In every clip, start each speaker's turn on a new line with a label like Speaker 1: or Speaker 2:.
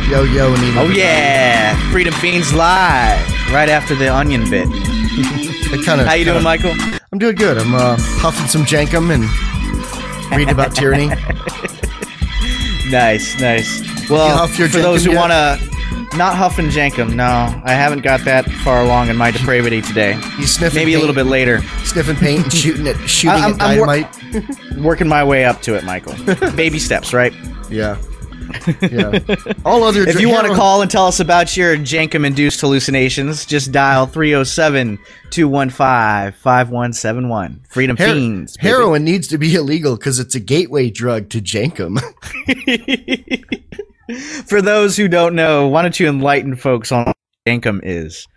Speaker 1: Yo, Neema.
Speaker 2: Oh, yeah. Freedom Fiends live right after the onion bit. How you doing, Michael?
Speaker 1: I'm doing good. I'm huffing some Jenkum and reading about tyranny.
Speaker 2: Nice. Well, for those who want to... Not huffing Jenkum, no. I haven't got that far along in my depravity today.
Speaker 1: You sniffing
Speaker 2: Maybe
Speaker 1: paint,
Speaker 2: a little bit later.
Speaker 1: Sniffing paint and shooting at dynamite.
Speaker 2: Working my way up to it, Michael. Baby steps, right?
Speaker 1: Yeah. All other.
Speaker 2: If you want to call and tell us about your Jenkum-induced hallucinations, just dial 307-215-5171. Freedom Fiends. Baby.
Speaker 1: Heroin needs to be illegal because it's a gateway drug to Jenkum.
Speaker 2: For those who don't know, why don't you enlighten folks on what Jenkum is?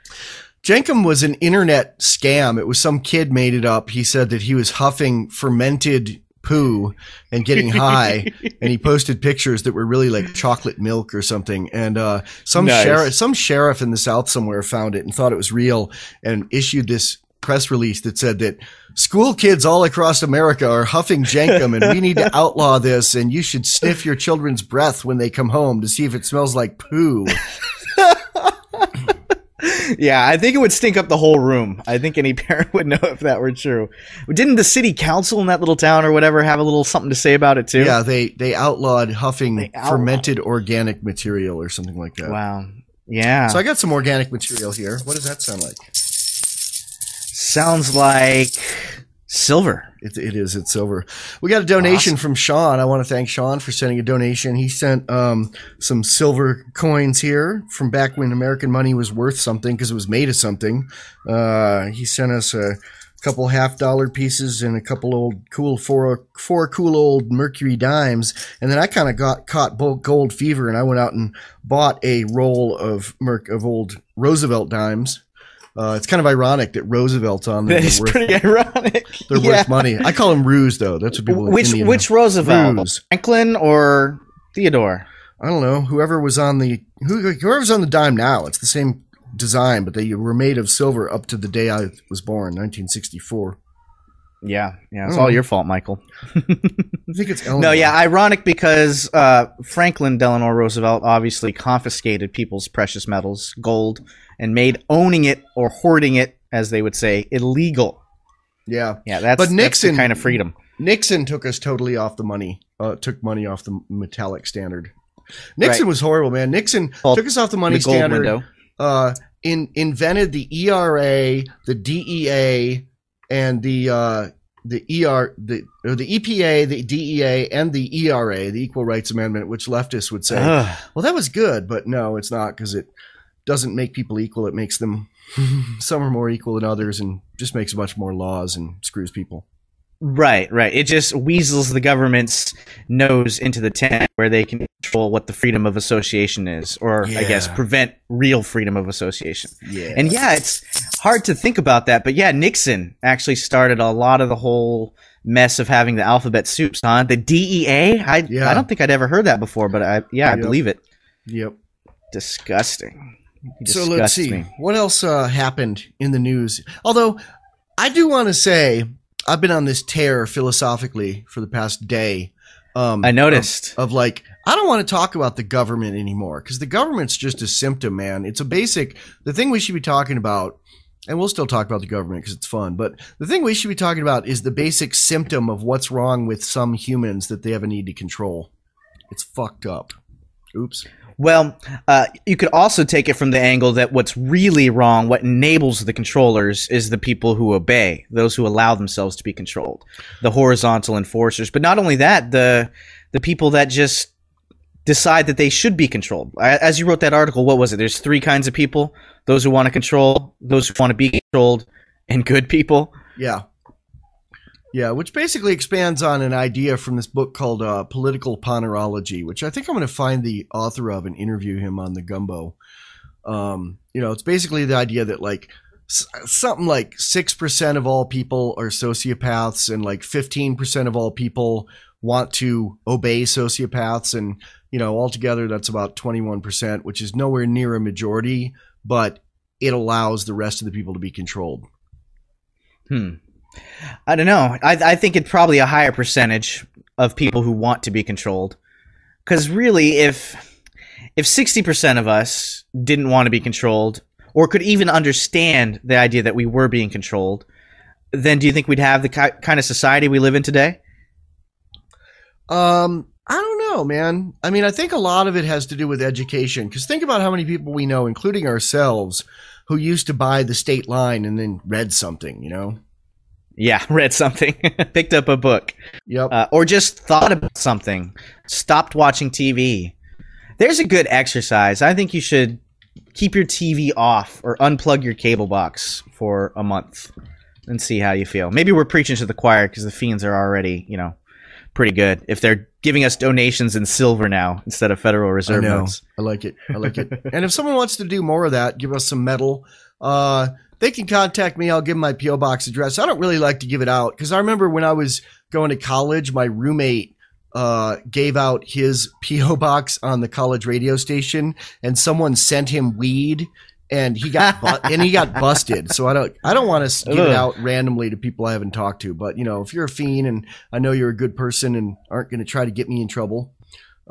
Speaker 1: Jenkum was an internet scam. It was some kid made it up. He said that he was huffing fermented poo and getting high, and he posted pictures that were really like chocolate milk or something. And some sheriff in the South somewhere found it and thought it was real and issued this press release that said that school kids all across America are huffing Jenkum and we need to outlaw this, and you should sniff your children's breath when they come home to see if it smells like poo.
Speaker 2: Yeah, I think it would stink up the whole room. I think any parent would know if that were true. Didn't the city council in that little town or whatever have a little something to say about it too?
Speaker 1: Yeah, they outlawed huffing fermented organic material or something like that.
Speaker 2: Wow. Yeah.
Speaker 1: So I got some organic material here. What does that sound like?
Speaker 2: Sounds like silver.
Speaker 1: It is. It's silver. We got a donation from Sean. I want to thank Sean for sending a donation. He sent some silver coins here from back when American money was worth something because it was made of something. He sent us a couple $50 pieces and a couple old cool four cool old Mercury dimes. And then I kind of caught gold fever and I went out and bought a roll of old Roosevelt dimes. It's kind of ironic that Roosevelt's on there.
Speaker 2: It's pretty ironic.
Speaker 1: They're worth money. I call them Ruse, though. That's what people.
Speaker 2: Which Roosevelt?
Speaker 1: Ruse.
Speaker 2: Franklin or Theodore?
Speaker 1: I don't know. Whoever's on the dime now. It's the same design, but they were made of silver up to the day I was born, 1964.
Speaker 2: Yeah. It's all your fault, Michael.
Speaker 1: I think it's Eleanor.
Speaker 2: No, yeah, ironic because Franklin Delano Roosevelt obviously confiscated people's precious metals, gold, and made owning it or hoarding it, as they would say, illegal.
Speaker 1: Yeah,
Speaker 2: that's the kind of freedom.
Speaker 1: Nixon took us totally off the money. Took money off the metallic standard. Nixon was horrible, man. Nixon took us off the money standard. Invented the ERA, the DEA, and the EPA, the DEA, and the ERA, the Equal Rights Amendment, which leftists would say, well, that was good, but no, it's not, because it doesn't make people equal. It makes them some are more equal than others, and just makes a bunch more laws and screws people.
Speaker 2: Right. It just weasels the government's nose into the tent where they can control what the freedom of association is, or I guess prevent real freedom of association. Yeah. And it's hard to think about that, but Nixon actually started a lot of the whole mess of having the alphabet soups, huh? The DEA? I don't think I'd ever heard that before, but I believe it.
Speaker 1: Yep.
Speaker 2: Disgusting.
Speaker 1: So let's see. What else happened in the news? Although, I do want to say, I've been on this tear philosophically for the past day.
Speaker 2: I noticed.
Speaker 1: Of like, I don't want to talk about the government anymore, because the government's just a symptom, man. It's the thing we should be talking about, and we'll still talk about the government because it's fun, but the thing we should be talking about is the basic symptom of what's wrong with some humans that they have a need to control. It's fucked up. Oops.
Speaker 2: Well, you could also take it from the angle that what's really wrong, what enables the controllers, is the people who obey, those who allow themselves to be controlled, the horizontal enforcers. But not only that, the people that just decide that they should be controlled. As you wrote that article, what was it? There's three kinds of people: those who want to control, those who want to be controlled, and good people. Yeah, which basically expands on an idea from this book called Political Ponerology, which I think I'm going to find the author of and interview him on the Gumbo. It's basically the idea that like something like 6% of all people are sociopaths, and like 15% of all people want to obey sociopaths, and altogether that's about 21%, which is nowhere near a majority, but it allows the rest of the people to be controlled. I don't know. I think it's probably a higher percentage of people who want to be controlled. Because really, if if 60% of us didn't want to be controlled, or could even understand the idea that we were being controlled, then do you think we'd have the kind of society we live in today?
Speaker 1: I don't know, man. I mean, I think a lot of it has to do with education. Because think about how many people we know, including ourselves, who used to buy the State Line and then read something, you know?
Speaker 2: Yeah, read something. Picked up a book.
Speaker 1: Yep.
Speaker 2: Or just thought about something. Stopped watching TV. There's a good exercise. I think you should keep your TV off or unplug your cable box for a month and see how you feel. Maybe we're preaching to the choir because the fiends are already, you know, pretty good. If they're giving us donations in silver now instead of Federal Reserve notes.
Speaker 1: I like it. I like it. And if someone wants to do more of that, give us some metal. They can contact me. I'll give them my P.O. box address. I don't really like to give it out because I remember when I was going to college, my roommate gave out his P.O. box on the college radio station, and someone sent him weed, and he got busted. So I don't want to give it out randomly to people I haven't talked to. But you know, if you're a fiend and I know you're a good person and aren't going to try to get me in trouble.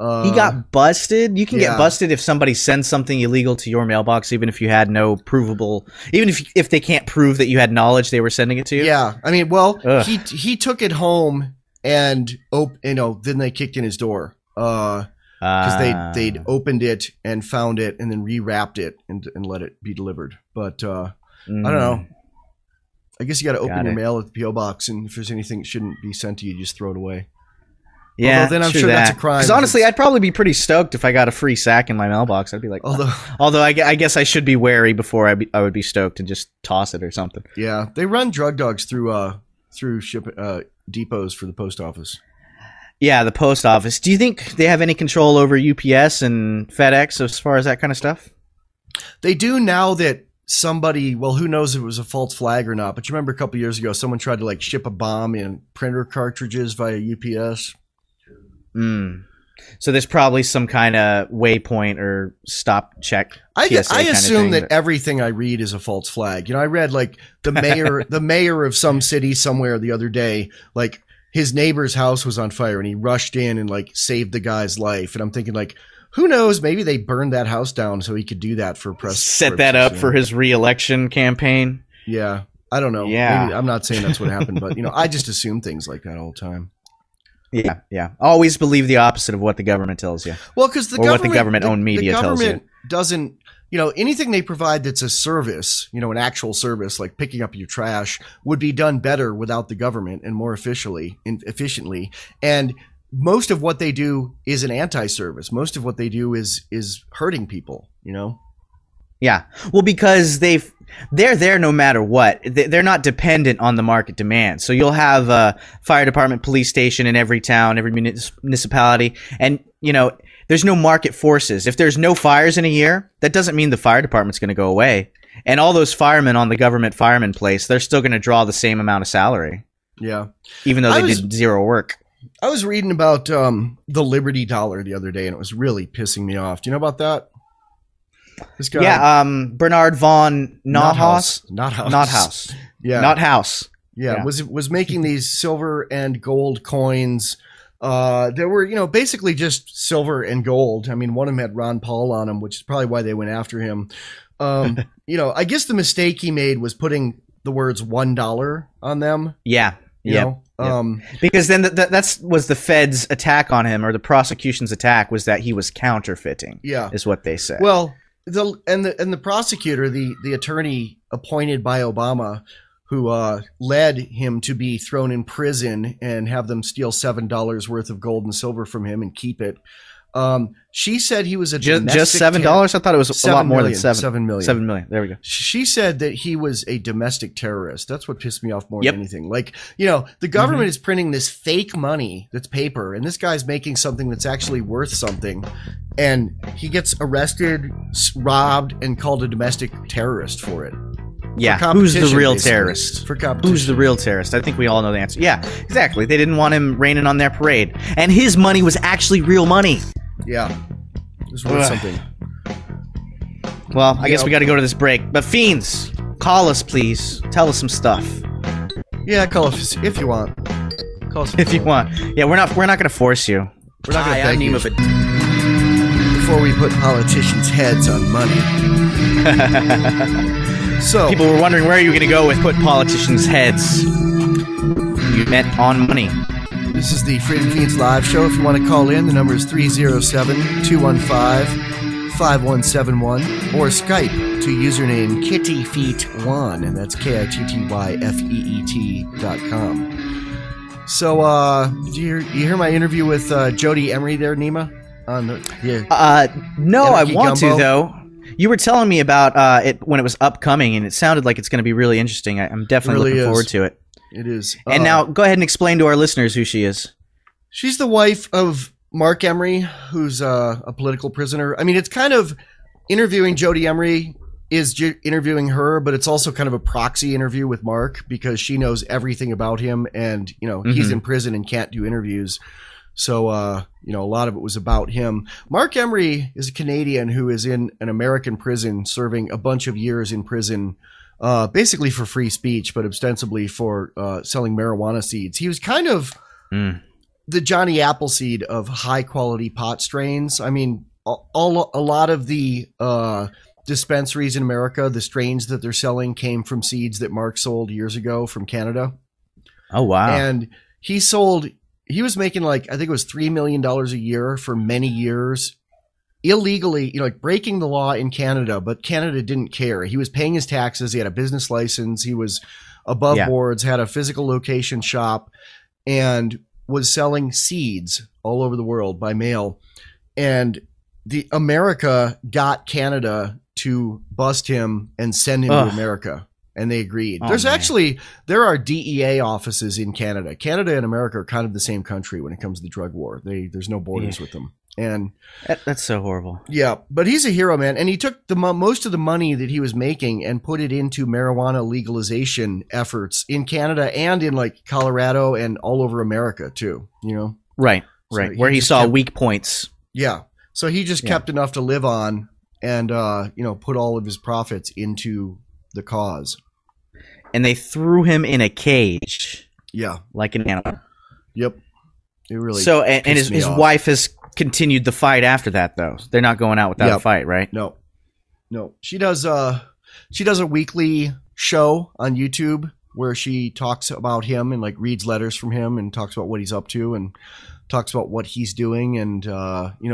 Speaker 2: He got busted. You can get busted if somebody sends something illegal to your mailbox, even if you had no provable, even if they can't prove that you had knowledge they were sending it to you.
Speaker 1: Yeah, I mean, well, he took it home and then they kicked in his door because they'd opened it and found it and then rewrapped it and let it be delivered. But I don't know. I guess you got to open your mail at the P.O. box, and if there's anything that shouldn't be sent to you, just throw it away.
Speaker 2: Yeah,
Speaker 1: although then I'm sure that's a crime.
Speaker 2: Because honestly, I'd probably be pretty stoked if I got a free sack in my mailbox. I'd be like, although I guess I should be wary before I would be stoked and just toss it or something.
Speaker 1: Yeah, they run drug dogs through depots for the post office.
Speaker 2: Yeah, the post office. Do you think they have any control over UPS and FedEx as far as that kind of stuff?
Speaker 1: They do now that somebody, well, who knows if it was a false flag or not, but you remember a couple years ago, someone tried to like ship a bomb in printer cartridges via UPS.
Speaker 2: So there's probably some kind of waypoint or stop check.
Speaker 1: I assume that everything I read is a false flag. You know, I read like the mayor of some city somewhere the other day, like his neighbor's house was on fire and he rushed in and like saved the guy's life. And I'm thinking like, who knows? Maybe they burned that house down so he could do that for press.
Speaker 2: Set that up for his re-election campaign.
Speaker 1: Yeah, I don't know. Yeah, maybe, I'm not saying that's what happened, but you know, I just assume things like that all the time.
Speaker 2: Yeah. Always believe the opposite of what the government tells you.
Speaker 1: Well, because
Speaker 2: what the government-owned media tells you.
Speaker 1: The government doesn't, you know, anything they provide that's a service, you know, an actual service like picking up your trash would be done better without the government and more efficiently. And most of what they do is an anti-service. Most of what they do is hurting people, you know?
Speaker 2: Yeah. Well, because they're there no matter what. They're not dependent on the market demand. So you'll have a fire department, police station in every town, every municipality. And, you know, there's no market forces. If there's no fires in a year, that doesn't mean the fire department's going to go away. And all those firemen on the government fireman place, they're still going to draw the same amount of salary.
Speaker 1: Yeah.
Speaker 2: Even though they did zero work.
Speaker 1: I was reading about the Liberty Dollar the other day, and it was really pissing me off. Do you know about that? This guy,
Speaker 2: Bernard von Nothaus.
Speaker 1: Yeah.
Speaker 2: Nothaus.
Speaker 1: Yeah, was making these silver and gold coins. There were, you know, basically just silver and gold. I mean, one of them had Ron Paul on them, which is probably why they went after him. You know, I guess the mistake he made was putting the words $1 on them.
Speaker 2: Yeah.
Speaker 1: You know?
Speaker 2: Because then that was the Fed's attack on him, or the prosecution's attack was that he was counterfeiting.
Speaker 1: Yeah,
Speaker 2: is what they said.
Speaker 1: Well, the prosecutor, the attorney appointed by Obama, who led him to be thrown in prison and have them steal $7 worth of gold and silver from him and keep it. She said he was
Speaker 2: just $7. I thought it was a lot more than $7 million. $7 million. There we go.
Speaker 1: She said that he was a domestic terrorist. That's what pissed me off more than anything. Like, you know, the government is printing this fake money that's paper, and this guy's making something that's actually worth something, and he gets arrested, robbed, and called a domestic terrorist for it.
Speaker 2: Yeah, who's the real terrorist? For competition. Who's the real terrorist? I think we all know the answer. Yeah, exactly. They didn't want him raining on their parade. And his money was actually real money.
Speaker 1: Yeah. It was worth something.
Speaker 2: Well, I guess we got to go to this break. But Fiends, call us, please. Tell us some stuff.
Speaker 1: Yeah, call us if you want. Call us
Speaker 2: if you want. Yeah, we're not going to force you.
Speaker 1: We're not going to beg you.
Speaker 3: The
Speaker 1: before we put politicians' heads on money. So
Speaker 2: people were wondering where you were going to go with put politicians' heads. You meant on money.
Speaker 1: This is the Freedom Fiends live show. If you want to call in, the number is 307-215-5171 or Skype to username KittyFeet1, and that's KITTYFEET.com. So, did you hear my interview with Jody Emery there, Neema?
Speaker 2: No, I want to, though. You were telling me about it when it was upcoming, and it sounded like it's going to be really interesting. I'm definitely looking forward to it.
Speaker 1: It is.
Speaker 2: And now, go ahead and explain to our listeners who she is.
Speaker 1: She's the wife of Mark Emery, who's a political prisoner. I mean, it's kind of interviewing Jody Emery is interviewing her, but it's also kind of a proxy interview with Mark because she knows everything about him, and he's in prison and can't do interviews. So a lot of it was about him. Mark Emery is a Canadian who is in an American prison, serving a bunch of years in prison, basically for free speech, but ostensibly for selling marijuana seeds. He was kind of the Johnny Appleseed of high quality pot strains. I mean, a lot of the dispensaries in America, the strains that they're selling came from seeds that Mark sold years ago from Canada.
Speaker 2: Oh, wow.
Speaker 1: And he was making I think it was $3 million a year for many years illegally, breaking the law in Canada, but Canada didn't care. He was paying his taxes. He had a business license. He was above boards, had a physical location shop, and was selling seeds all over the world by mail. And America got Canada to bust him and send him to America, and they agreed. There are DEA offices in Canada. Canada and America are kind of the same country when it comes to the drug war. There's no borders with them. And
Speaker 2: that's so horrible.
Speaker 1: Yeah, but he's a hero, man. And he took most of the money that he was making and put it into marijuana legalization efforts in Canada and in Colorado and all over America too,
Speaker 2: Right. Where he saw weak points.
Speaker 1: Yeah. So he just kept enough to live on and, put all of his profits into the cause.
Speaker 2: And they threw him in a cage.
Speaker 1: Yeah. Like
Speaker 2: an animal.
Speaker 1: Yep. It really
Speaker 2: So, and his wife has continued the fight after that, though. They're not going out without a fight, right?
Speaker 1: No. She does a weekly show on YouTube where she talks about him and reads letters from him and talks about what he's up to and talks about what he's doing. And,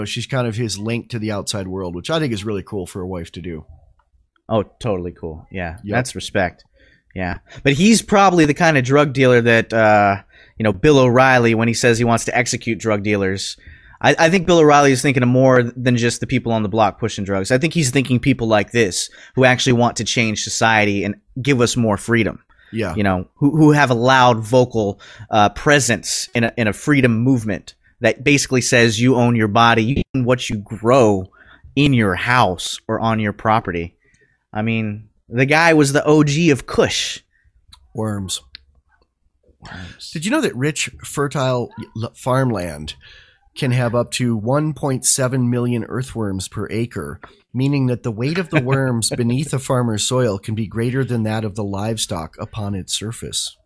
Speaker 1: she's kind of his link to the outside world, which I think is really cool for a wife to do.
Speaker 2: Oh, totally cool. Yeah. Yep. That's respect. Yeah. But he's probably the kind of drug dealer that, Bill O'Reilly, when he says he wants to execute drug dealers, I think Bill O'Reilly is thinking of more than just the people on the block pushing drugs. I think he's thinking people like this who actually want to change society and give us more freedom.
Speaker 1: Yeah.
Speaker 2: Who have a loud vocal presence in a freedom movement that basically says you own your body, you own what you grow in your house or on your property. I mean, the guy was the OG of Kush.
Speaker 1: Worms. Did you know that rich, fertile farmland can have up to 1.7 million earthworms per acre, meaning that the weight of the worms beneath a farmer's soil can be greater than that of the livestock upon its surface?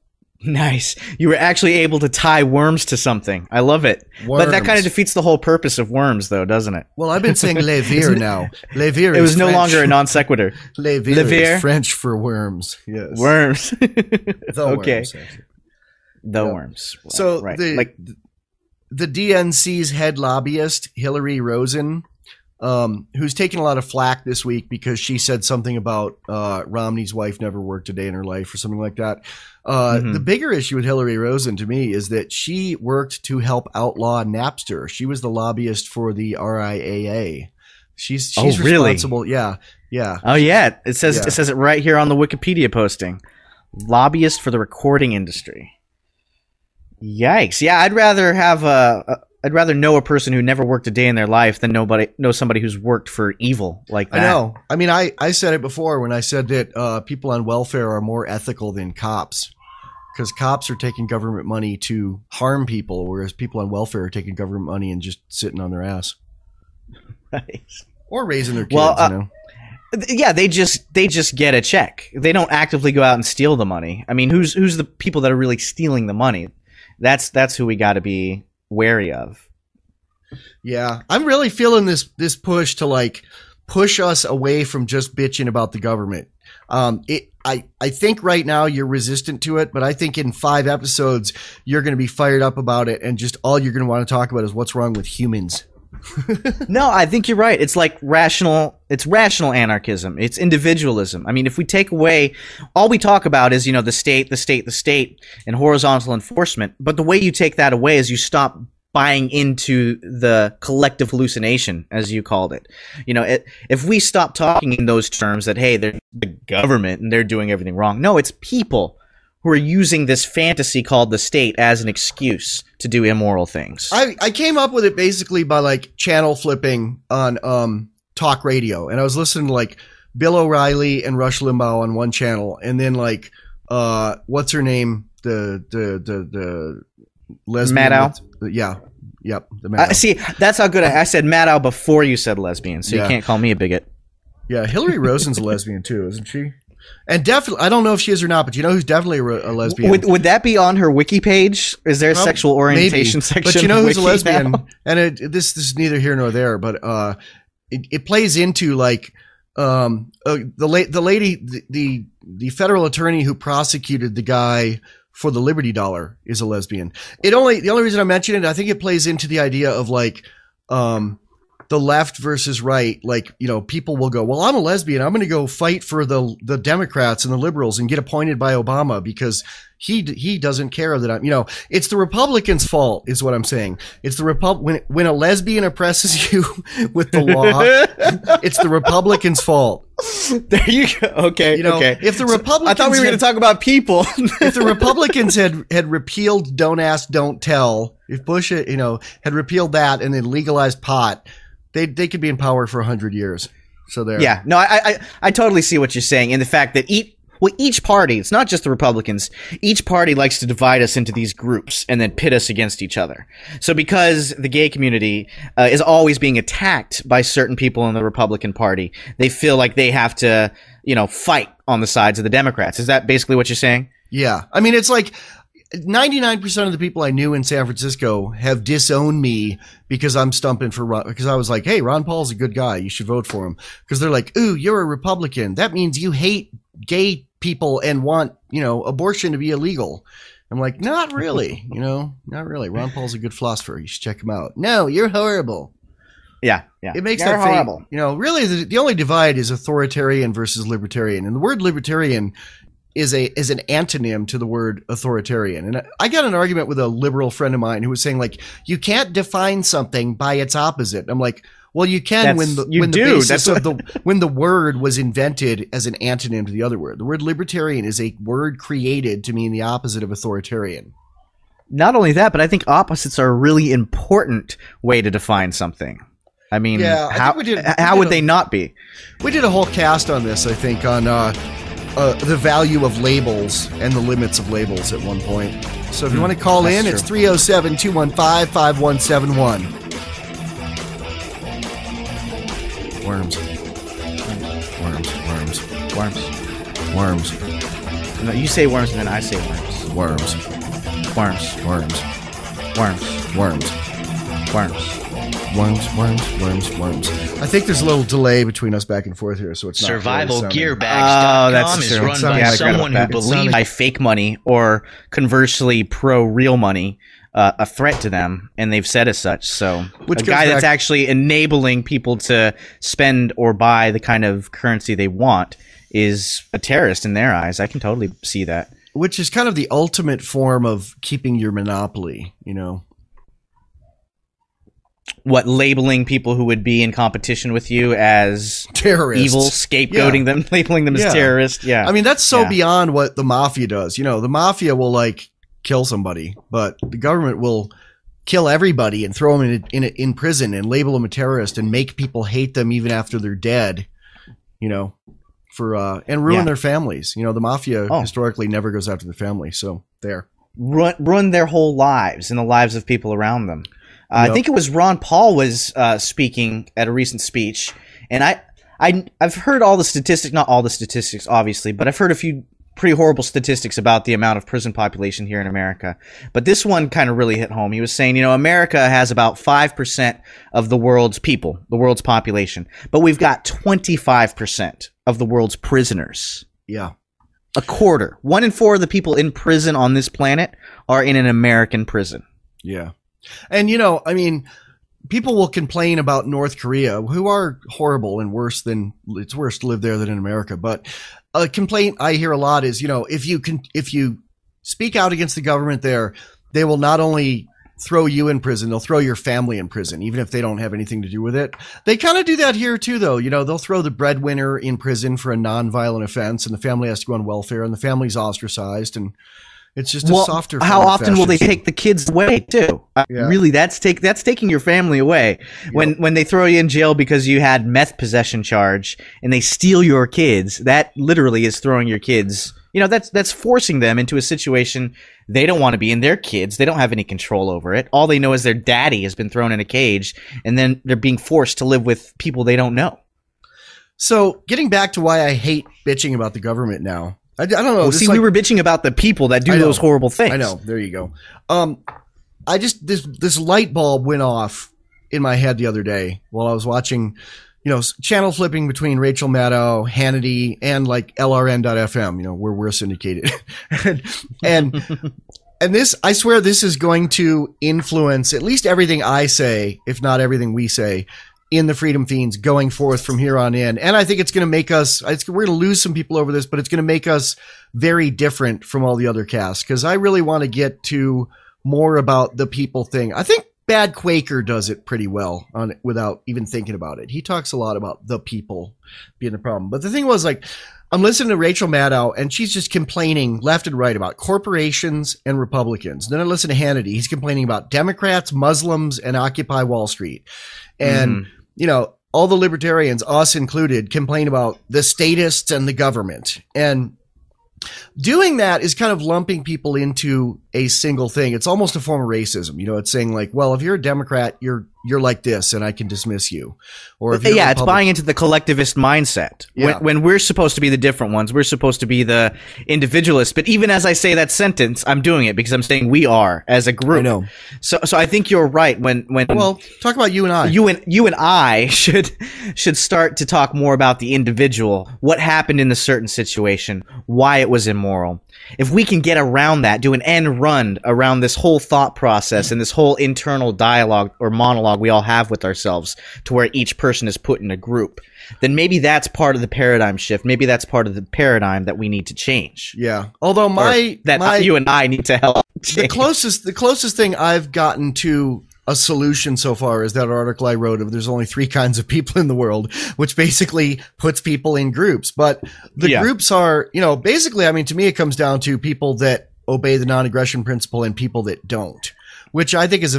Speaker 2: Nice. You were actually able to tie worms to something. I love it.
Speaker 1: Worms.
Speaker 2: But that kind of defeats the whole purpose of worms, though, doesn't it?
Speaker 1: Well, I've been saying levier now. Levier
Speaker 2: it was no longer a non sequitur.
Speaker 1: Levier is French for worms. Yes.
Speaker 2: Worms.
Speaker 1: Okay.
Speaker 2: Worms. The worms. Well,
Speaker 1: so the DNC's head lobbyist, Hilary Rosen, who's taking a lot of flack this week because she said something about Romney's wife never worked a day in her life or something like that. The bigger issue with Hilary Rosen to me is that she worked to help outlaw Napster. She was the lobbyist for the RIAA. She's responsible.
Speaker 2: Really?
Speaker 1: Yeah.
Speaker 2: Oh yeah. It says it right here on the Wikipedia posting. Lobbyist for the recording industry. Yikes. Yeah, I'd rather know a person who never worked a day in their life than know somebody who's worked for evil like that.
Speaker 1: I know. I mean, I said it before when I said that people on welfare are more ethical than cops, because cops are taking government money to harm people, whereas people on welfare are taking government money and just sitting on their ass.
Speaker 2: Right.
Speaker 1: Or raising their kids,
Speaker 2: Yeah, they just get a check. They don't actively go out and steal the money. I mean, who's the people that are really stealing the money? That's who we got to be wary of.
Speaker 1: Yeah, I'm really feeling this push to like push us away from just bitching about the government. I think right now you're resistant to it, but I think in 5 episodes you're going to be fired up about it, and just all you're going to want to talk about is what's wrong with humans.
Speaker 2: No, I think you're right. It's like rational anarchism. It's individualism. I mean, if we take away, all we talk about is, the state, and horizontal enforcement. But the way you take that away is you stop buying into the collective hallucination, as you called it. If we stop talking in those terms that, hey, they're the government and they're doing everything wrong. No, it's people who are using this fantasy called the state as an excuse to do immoral things.
Speaker 1: I came up with it basically by like channel flipping on talk radio, and I was listening to like Bill O'Reilly and Rush Limbaugh on one channel, and then like what's her name, the lesbian,
Speaker 2: Madow.
Speaker 1: Yep, the Madow.
Speaker 2: See, that's how good I said Madow before you said lesbian, so you can't call me a bigot.
Speaker 1: Yeah, Hilary Rosen's a lesbian too, isn't she? And definitely, I don't know if she is or not, but you know who's definitely a lesbian?
Speaker 2: Would that be on her wiki page? Is there a sexual orientation section?
Speaker 1: But you know who's a lesbian? Now? And this is neither here nor there, but it plays into like the federal attorney who prosecuted the guy for the Liberty Dollar is a lesbian. The only reason I mention it, I think it plays into the idea of like the left versus right. Like, people will go, well, I'm a lesbian, I'm going to go fight for the Democrats and the liberals and get appointed by Obama because he doesn't care that I'm, it's the Republicans' fault is what I'm saying. It's the when a lesbian oppresses you with the law, it's the Republicans' fault.
Speaker 2: There you go. Okay. Okay.
Speaker 1: If the Republicans,
Speaker 2: I thought we were going to talk about people.
Speaker 1: If the Republicans had repealed Don't Ask, Don't Tell, if Bush, had repealed that and then legalized pot, they could be in power for 100 years. So there.
Speaker 2: Yeah. No, I totally see what you're saying. And the fact that each party, it's not just the Republicans, each party likes to divide us into these groups and then pit us against each other. So because the gay community is always being attacked by certain people in the Republican Party, they feel like they have to, fight on the sides of the Democrats. Is that basically what you're saying?
Speaker 1: Yeah. I mean, it's like 99% of the people I knew in San Francisco have disowned me because I'm stumping for Ron, because I was like, hey, Ron Paul's a good guy, you should vote for him. Because they're like, ooh, you're a Republican, that means you hate gay people and want, abortion to be illegal. I'm like, not really, not really. Ron Paul's a good philosopher, you should check him out. No, you're horrible.
Speaker 2: Yeah.
Speaker 1: It makes that horrible. Really the only divide is authoritarian versus libertarian. And the word libertarian is an antonym to the word authoritarian. And I got an argument with a liberal friend of mine who was saying like, you can't define something by its opposite. I'm like, well, you can when the word was invented as an antonym to the other word. The word libertarian is a word created to mean the opposite of authoritarian.
Speaker 2: Not only that, but I think opposites are a really important way to define something. I mean, how would they not be?
Speaker 1: We did a whole cast on this, I think, on the value of labels and the limits of labels at one point. So if you want to call in, it's 307-215-5171. Worms.
Speaker 2: No, you say worms and then I say worms. Worms.
Speaker 1: I think there's a little delay between us back and forth here, so it's not
Speaker 3: SurvivalGearbags.com is run by someone who believes
Speaker 2: by fake money or conversely pro-real money a threat to them, and they've said as such. So a guy that's actually enabling people to spend or buy the kind of currency they want is a terrorist in their eyes. I can totally see that.
Speaker 1: Which is kind of the ultimate form of keeping your monopoly,
Speaker 2: What, labeling people who would be in competition with you as
Speaker 1: terrorists,
Speaker 2: evil, scapegoating them, labeling them as terrorists. Yeah.
Speaker 1: I mean, that's so beyond what the mafia does. The mafia will like kill somebody, but the government will kill everybody and throw them in prison and label them a terrorist and make people hate them even after they're dead, and ruin their families. The mafia historically never goes after the family. So there.
Speaker 2: Ruin their whole lives and the lives of people around them. I think it was Ron Paul was speaking at a recent speech, and I've heard all the statistics, not all the statistics, obviously, but I've heard a few pretty horrible statistics about the amount of prison population here in America. But this one kind of really hit home. He was saying, you know, America has about 5% of the world's people, the world's population, but we've got 25% of the world's prisoners.
Speaker 1: Yeah.
Speaker 2: A quarter. 1 in 4 of the people in prison on this planet are in an American prison.
Speaker 1: Yeah. And, you know, I mean, people will complain about North Korea, who are horrible and it's worse to live there than in America. But a complaint I hear a lot is, you know, if you speak out against the government there, they will not only throw you in prison, they'll throw your family in prison, even if they don't have anything to do with it. They kind of do that here too, though. You know, they'll throw the breadwinner in prison for a non-violent offense, and the family has to go on welfare, and the family's ostracized, and it's just a softer.
Speaker 2: How often will they take the kids away too? Really, that's taking your family away. Yep. When they throw you in jail because you had meth possession charge and they steal your kids, that literally is throwing your kids. You know, that's forcing them into a situation they don't want to be in. Their kids, they don't have any control over it. All they know is their daddy has been thrown in a cage, and then they're being forced to live with people they don't know.
Speaker 1: So, getting back to why I hate bitching about the government now. I don't know.
Speaker 2: Well, see, we were bitching about the people that do those horrible things.
Speaker 1: I know. There you go. This light bulb went off in my head the other day while I was watching, you know, channel flipping between Rachel Madow, Hannity, and like LRN.FM, you know, where we're syndicated. and this, I swear this is going to influence at least everything I say, if not everything we say, in the Freedom Fiends going forth from here on in. And I think it's going to make us, we're going to lose some people over this, but it's going to make us very different from all the other casts. Cause I really want to get to more about the people thing. I think Bad Quaker does it pretty well on it without even thinking about it. He talks a lot about the people being the problem. But the thing was, like, I'm listening to Rachel Madow, and she's just complaining left and right about corporations and Republicans. Then I listen to Hannity. He's complaining about Democrats, Muslims, and Occupy Wall Street. And, you know, all the libertarians, us included, complain about the statists and the government. And doing that is kind of lumping people into a single thing. It's almost a form of racism. You know, it's saying like, well, if you're a Democrat, you're like this and I can dismiss you. Or if you're
Speaker 2: it's buying into the collectivist mindset.
Speaker 1: Yeah.
Speaker 2: When we're supposed to be the different ones, we're supposed to be the individualists. But even as I say that sentence, I'm doing it because I'm saying we are as a group.
Speaker 1: I know.
Speaker 2: So I think you're right. Well,
Speaker 1: talk about you and I.
Speaker 2: You and I should start to talk more about the individual, what happened in the certain situation, why it was immoral. If we can get around that, do an end run around this whole thought process and this whole internal dialogue or monologue we all have with ourselves to where each person is put in a group, then maybe that's part of the paradigm shift. Maybe that's part of the paradigm that we need to change.
Speaker 1: Yeah. Although
Speaker 2: you and I need to help change.
Speaker 1: The closest thing I've gotten to a solution so far is that article I wrote of there's only 3 kinds of people in the world, which basically puts people in groups. But the groups are, you know, basically, I mean, to me, it comes down to people that obey the non-aggression principle and people that don't, which I think is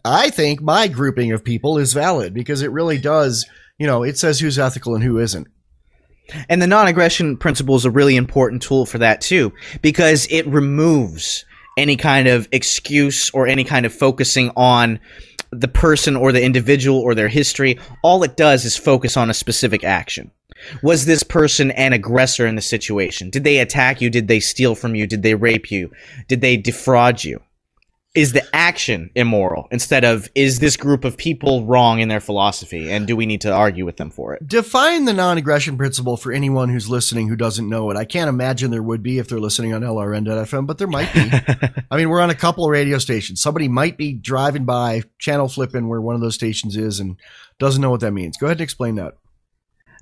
Speaker 1: I think my grouping of people is valid because it really does, you know, it says who's ethical and who isn't.
Speaker 2: And the non-aggression principle is a really important tool for that too, because it removes any kind of excuse or any kind of focusing on the person or the individual or their history. All it does is focus on a specific action. Was this person an aggressor in the situation? Did they attack you? Did they steal from you? Did they rape you? Did they defraud you? Is the action immoral instead of is this group of people wrong in their philosophy and do we need to argue with them for it?
Speaker 1: Define the non-aggression principle for anyone who's listening who doesn't know it. I can't imagine there would be if they're listening on LRN.FM, but there might be. I mean, we're on a couple of radio stations. Somebody might be driving by, channel flipping where one of those stations is and doesn't know what that means. Go ahead and explain that.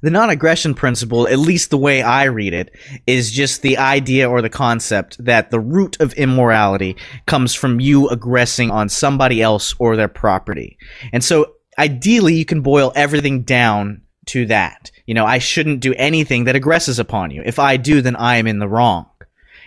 Speaker 2: The non-aggression principle, at least the way I read it, is just the idea or the concept that the root of immorality comes from you aggressing on somebody else or their property. And so ideally you can boil everything down to that. You know, I shouldn't do anything that aggresses upon you. If I do, then I am in the wrong.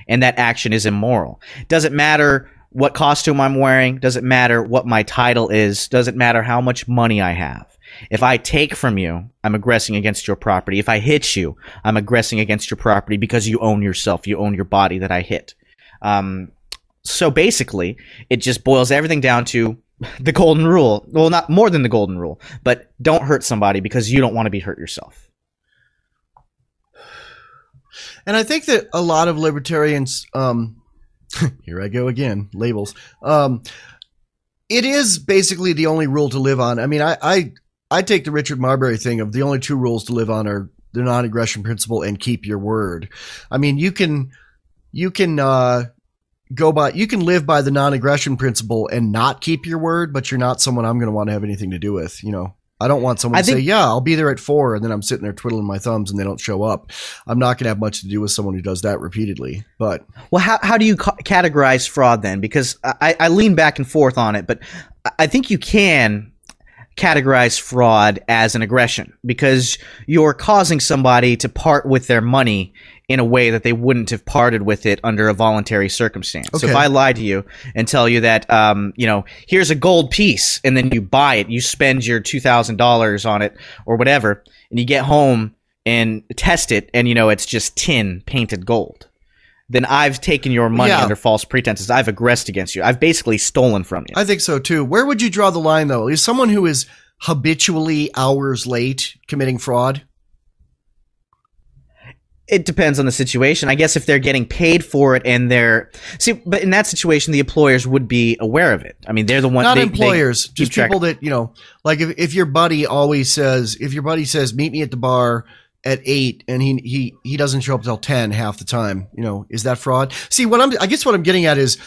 Speaker 2: And that action is immoral. Doesn't matter what costume I'm wearing. Doesn't matter what my title is. Doesn't matter how much money I have. If I take from you, I'm aggressing against your property. If I hit you, I'm aggressing against your property because you own yourself. You own your body that I hit. So basically, it just boils everything down to the golden rule. Well, not more than the golden rule, but don't hurt somebody because you don't want to be hurt yourself.
Speaker 1: And I think that a lot of libertarians, here I go again, labels. It is basically the only rule to live on. I mean, I take the Richard Marbury thing of the only two rules to live on are the non-aggression principle and keep your word. I mean, you can live by the non-aggression principle and not keep your word, but you're not someone I'm going to want to have anything to do with. I don't want someone to say, yeah, I'll be there at 4, and then I'm sitting there twiddling my thumbs and they don't show up. I'm not going to have much to do with someone who does that repeatedly. But
Speaker 2: how do you categorize fraud then? Because I lean back and forth on it, but I think you can categorize fraud as an aggression because you're causing somebody to part with their money in a way that they wouldn't have parted with it under a voluntary circumstance. Okay. So if I lie to you and tell you that, here's a gold piece, and then you buy it, you spend your $2,000 on it or whatever, and you get home and test it, and it's just tin painted gold, then I've taken your money under false pretenses. I've aggressed against you. I've basically stolen from you.
Speaker 1: I think so too. Where would you draw the line though? Is someone who is habitually hours late committing fraud?
Speaker 2: It depends on the situation. I guess if they're getting paid for it and but in that situation, the employers would be aware of it. I mean, they're the ones.
Speaker 1: Not employers, just people that, like if your buddy says, meet me at the bar at 8 and he doesn't show up till 10 half the time, is that fraud? See, I guess what I'm getting at is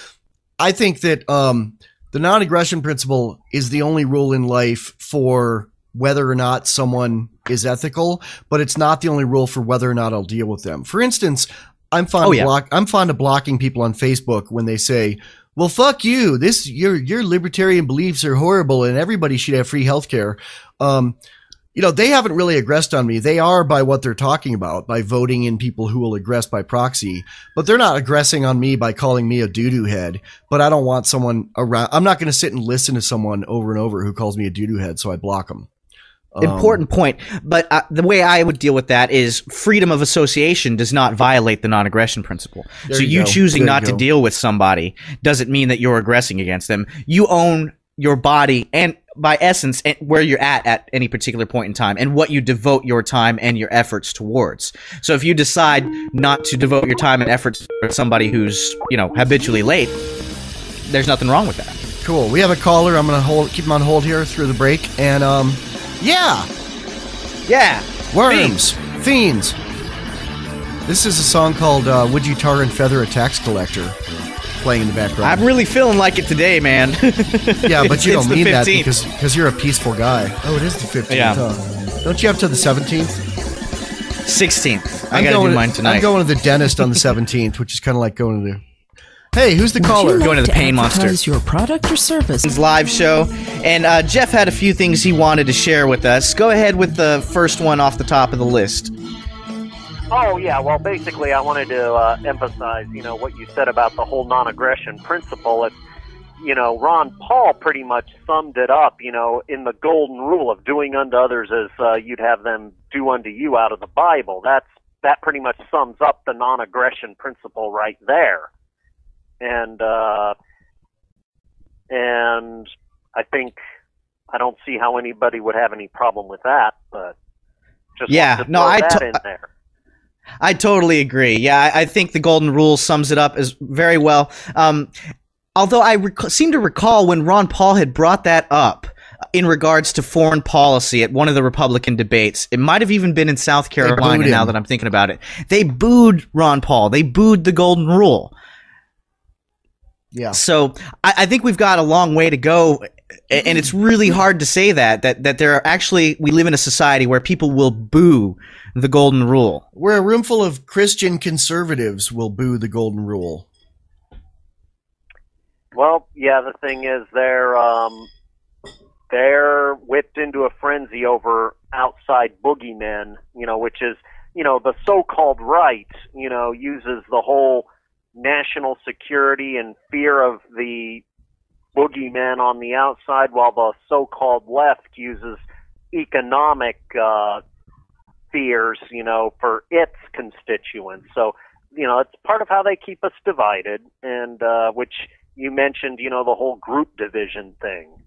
Speaker 1: I think that, the non-aggression principle is the only rule in life for whether or not someone is ethical, but it's not the only rule for whether or not I'll deal with them. For instance, I'm fond of blocking people on Facebook when they say, well, fuck you. Your libertarian beliefs are horrible and everybody should have free healthcare. They haven't really aggressed on me. They are by what they're talking about, by voting in people who will aggress by proxy, but they're not aggressing on me by calling me a doo-doo head. But I don't want someone around. I'm not going to sit and listen to someone over and over who calls me a doo-doo head. So I block them.
Speaker 2: Important point. But the way I would deal with that is freedom of association does not violate the non-aggression principle. So you choosing not to deal with somebody doesn't mean that you're aggressing against them. You own your body and by essence where you're at any particular point in time and what you devote your time and your efforts towards. So if you decide not to devote your time and efforts to somebody who's, habitually late, there's nothing wrong with that.
Speaker 1: Cool. We have a caller. I'm going to keep him on hold here through the break. And, Worms. Fiends. This is a song called Would You Tar and Feather a Tax Collector? Playing in the background.
Speaker 2: I'm really feeling like it today, man.
Speaker 1: Yeah, but you don't mean that because you're a peaceful guy. Oh, it is the 15th. Yeah. Huh? Don't you have to the 17th?
Speaker 2: 16th. I gotta do mine tonight.
Speaker 1: I'm going to the dentist on the 17th, which is kind of like going to the... Hey, who's the caller?
Speaker 2: Going to the Pain Monster.
Speaker 4: Your product or service.
Speaker 2: Live show. And Jeff had a few things he wanted to share with us. Go ahead with the first one off the top of the list.
Speaker 5: Oh, yeah. Well, basically, I wanted to emphasize, what you said about the whole non-aggression principle. It's, Ron Paul pretty much summed it up, in the golden rule of doing unto others as you'd have them do unto you out of the Bible. That pretty much sums up the non-aggression principle right there. And I think I don't see how anybody would have any problem with that, but just in there.
Speaker 2: I totally agree. Yeah, I think the golden rule sums it up as very well. Although I seem to recall when Ron Paul had brought that up in regards to foreign policy at one of the Republican debates. It might have even been in South Carolina now that I'm thinking about it. They booed Ron Paul. They booed the golden rule.
Speaker 1: Yeah.
Speaker 2: So I think we've got a long way to go, and it's really hard to say that there are actually, we live in a society where people will boo the golden rule.
Speaker 1: Where a room full of Christian conservatives will boo the golden rule.
Speaker 5: Well, yeah, the thing is they're whipped into a frenzy over outside boogeymen, which is, the so-called right, uses the whole national security and fear of the boogeyman on the outside, while the so-called left uses economic fears, for its constituents. So, it's part of how they keep us divided, and which you mentioned, the whole group division thing.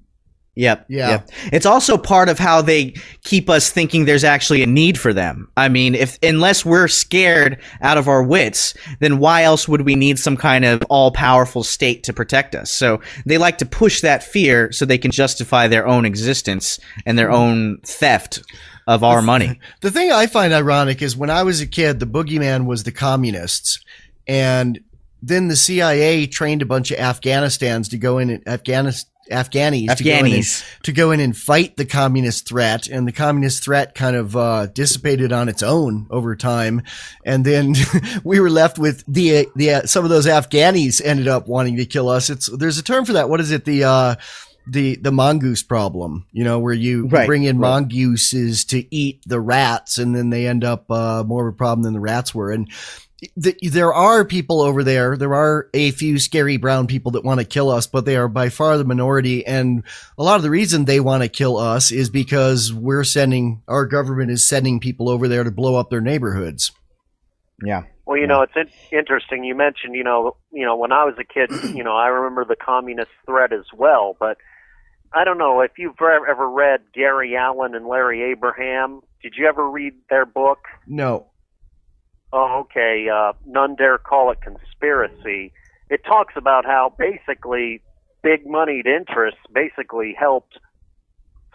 Speaker 2: Yep.
Speaker 1: Yeah.
Speaker 2: Yep. It's also part of how they keep us thinking there's actually a need for them. I mean, unless we're scared out of our wits, then why else would we need some kind of all-powerful state to protect us? So they like to push that fear so they can justify their own existence and their own theft of our money.
Speaker 1: The thing I find ironic is when I was a kid, the boogeyman was the communists, and then the CIA trained a bunch of Afghanis to go in to go in and fight the communist threat, and the communist threat kind of dissipated on its own over time, and then we were left with the some of those Afghanis ended up wanting to kill us. There's a term for that. What is it? The mongoose problem, where you bring in mongooses to eat the rats, and then they end up more of a problem than the rats were. And there are people over there. There are a few scary brown people that want to kill us, but they are by far the minority. And a lot of the reason they want to kill us is because our government is sending people over there to blow up their neighborhoods.
Speaker 2: Yeah.
Speaker 5: Well, it's interesting. You mentioned, when I was a kid, I remember the communist threat as well. But I don't know if you've ever read Gary Allen and Larry Abraham. Did you ever read their book?
Speaker 1: No.
Speaker 5: Oh, okay. None dare call it conspiracy. It talks about how basically big moneyed interests basically helped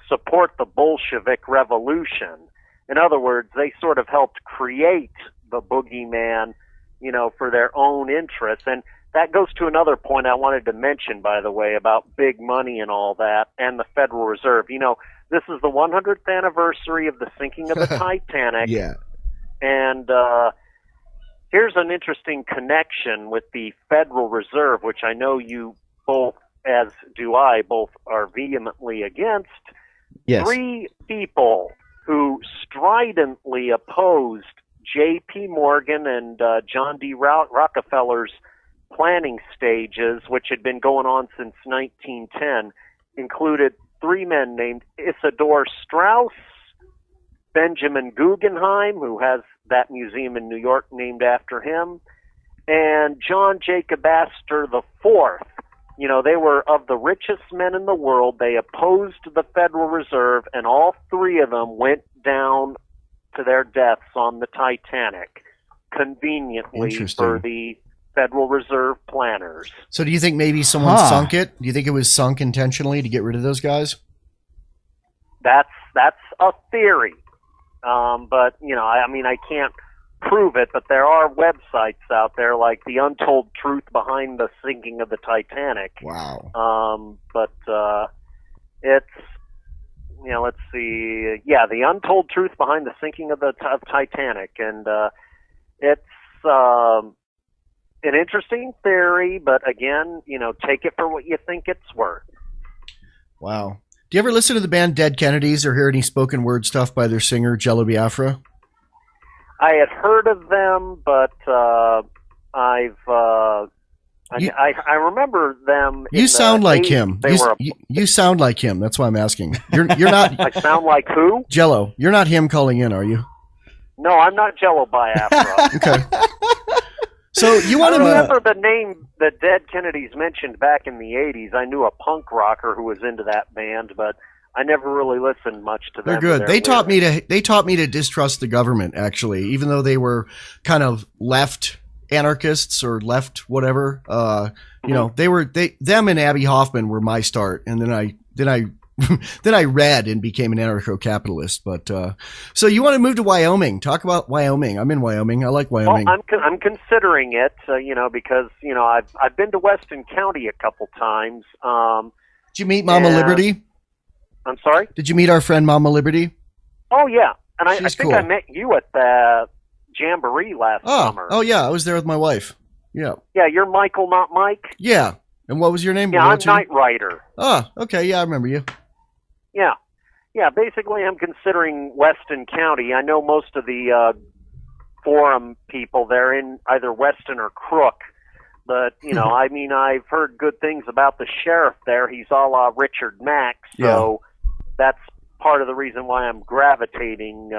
Speaker 5: support the Bolshevik Revolution. In other words, they sort of helped create the boogeyman, for their own interests. And that goes to another point I wanted to mention, by the way, about big money and all that, and the Federal Reserve. This is the 100th anniversary of the sinking of the Titanic.
Speaker 1: Yeah.
Speaker 5: And here's an interesting connection with the Federal Reserve, which I know you both, as do I, both are vehemently against.
Speaker 2: Yes.
Speaker 5: 3 people who stridently opposed J.P. Morgan and John D. Rockefeller's planning stages, which had been going on since 1910, included 3 men named Isidor Straus, Benjamin Guggenheim, who has that museum in New York named after him, and John Jacob Astor IV. They were of the richest men in the world. They opposed the Federal Reserve, and all 3 of them went down to their deaths on the Titanic, conveniently for the Federal Reserve planners.
Speaker 1: So do you think maybe someone sunk it? Do you think it was sunk intentionally to get rid of those guys?
Speaker 5: That's a theory. But, I can't prove it, but there are websites out there like The Untold Truth Behind the Sinking of the Titanic.
Speaker 1: Wow.
Speaker 5: But it's, let's see. Yeah, The Untold Truth Behind the Sinking of the Titanic. And it's an interesting theory, but again, take it for what you think it's worth.
Speaker 1: Wow. Do you ever listen to the band Dead Kennedys or hear any spoken word stuff by their singer, Jello Biafra?
Speaker 5: I had heard of them, but I remember them.
Speaker 1: You sound like him. You sound like him. That's why I'm asking. You're not.
Speaker 5: I sound like who?
Speaker 1: Jello. You're not him calling in, are you?
Speaker 5: No, I'm not Jello Biafra.
Speaker 1: Okay. So you want to
Speaker 5: remember the name that Dead Kennedys mentioned back in the 80s. I knew a punk rocker who was into that band, but I never really listened much to them.
Speaker 1: They're good. They taught me to distrust the government, actually, even though they were kind of left anarchists or left whatever. Them and Abby Hoffman were my start, and then I read and became an anarcho-capitalist. But so you want to move to Wyoming? Talk about Wyoming. I'm in Wyoming. I like Wyoming.
Speaker 5: Well, I'm considering it, because I've been to Weston County a couple times.
Speaker 1: Did you meet Mama Liberty?
Speaker 5: I'm sorry?
Speaker 1: Did you meet our friend Mama Liberty?
Speaker 5: Oh yeah, and I think
Speaker 1: cool.
Speaker 5: I met you at the Jamboree last summer.
Speaker 1: Oh yeah, I was there with my wife. Yeah.
Speaker 5: Yeah, you're Michael, not Mike.
Speaker 1: Yeah. And what was your name?
Speaker 5: Yeah, I'm Knight Rider.
Speaker 1: Oh, okay. Yeah, I remember you.
Speaker 5: Yeah. Basically, I'm considering Weston County. I know most of the forum people. They're in either Weston or Crook. But, I've heard good things about the sheriff there. He's a la Richard Mack. So that's part of the reason why I'm gravitating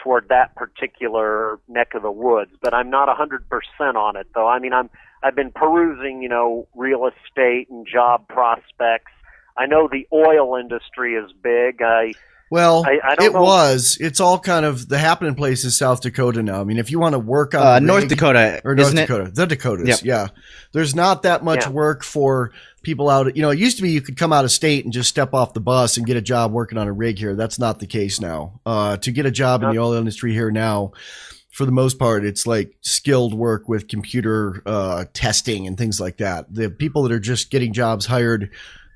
Speaker 5: toward that particular neck of the woods. But I'm not 100% on it, though. I've been perusing, real estate and job prospects. I know the oil industry is big. I don't know.
Speaker 1: It's all kind of the happening place is South Dakota now. I mean, if you want to work on
Speaker 2: North Dakota,
Speaker 1: or North Dakota, the Dakotas,
Speaker 2: yep.
Speaker 1: yeah. There's not that much work for people out. You know, it used to be you could come out of state and just step off the bus and get a job working on a rig here. That's not the case now. To get a job in the oil industry here now, for the most part, it's like skilled work with computer testing and things like that. The people that are just getting jobs hired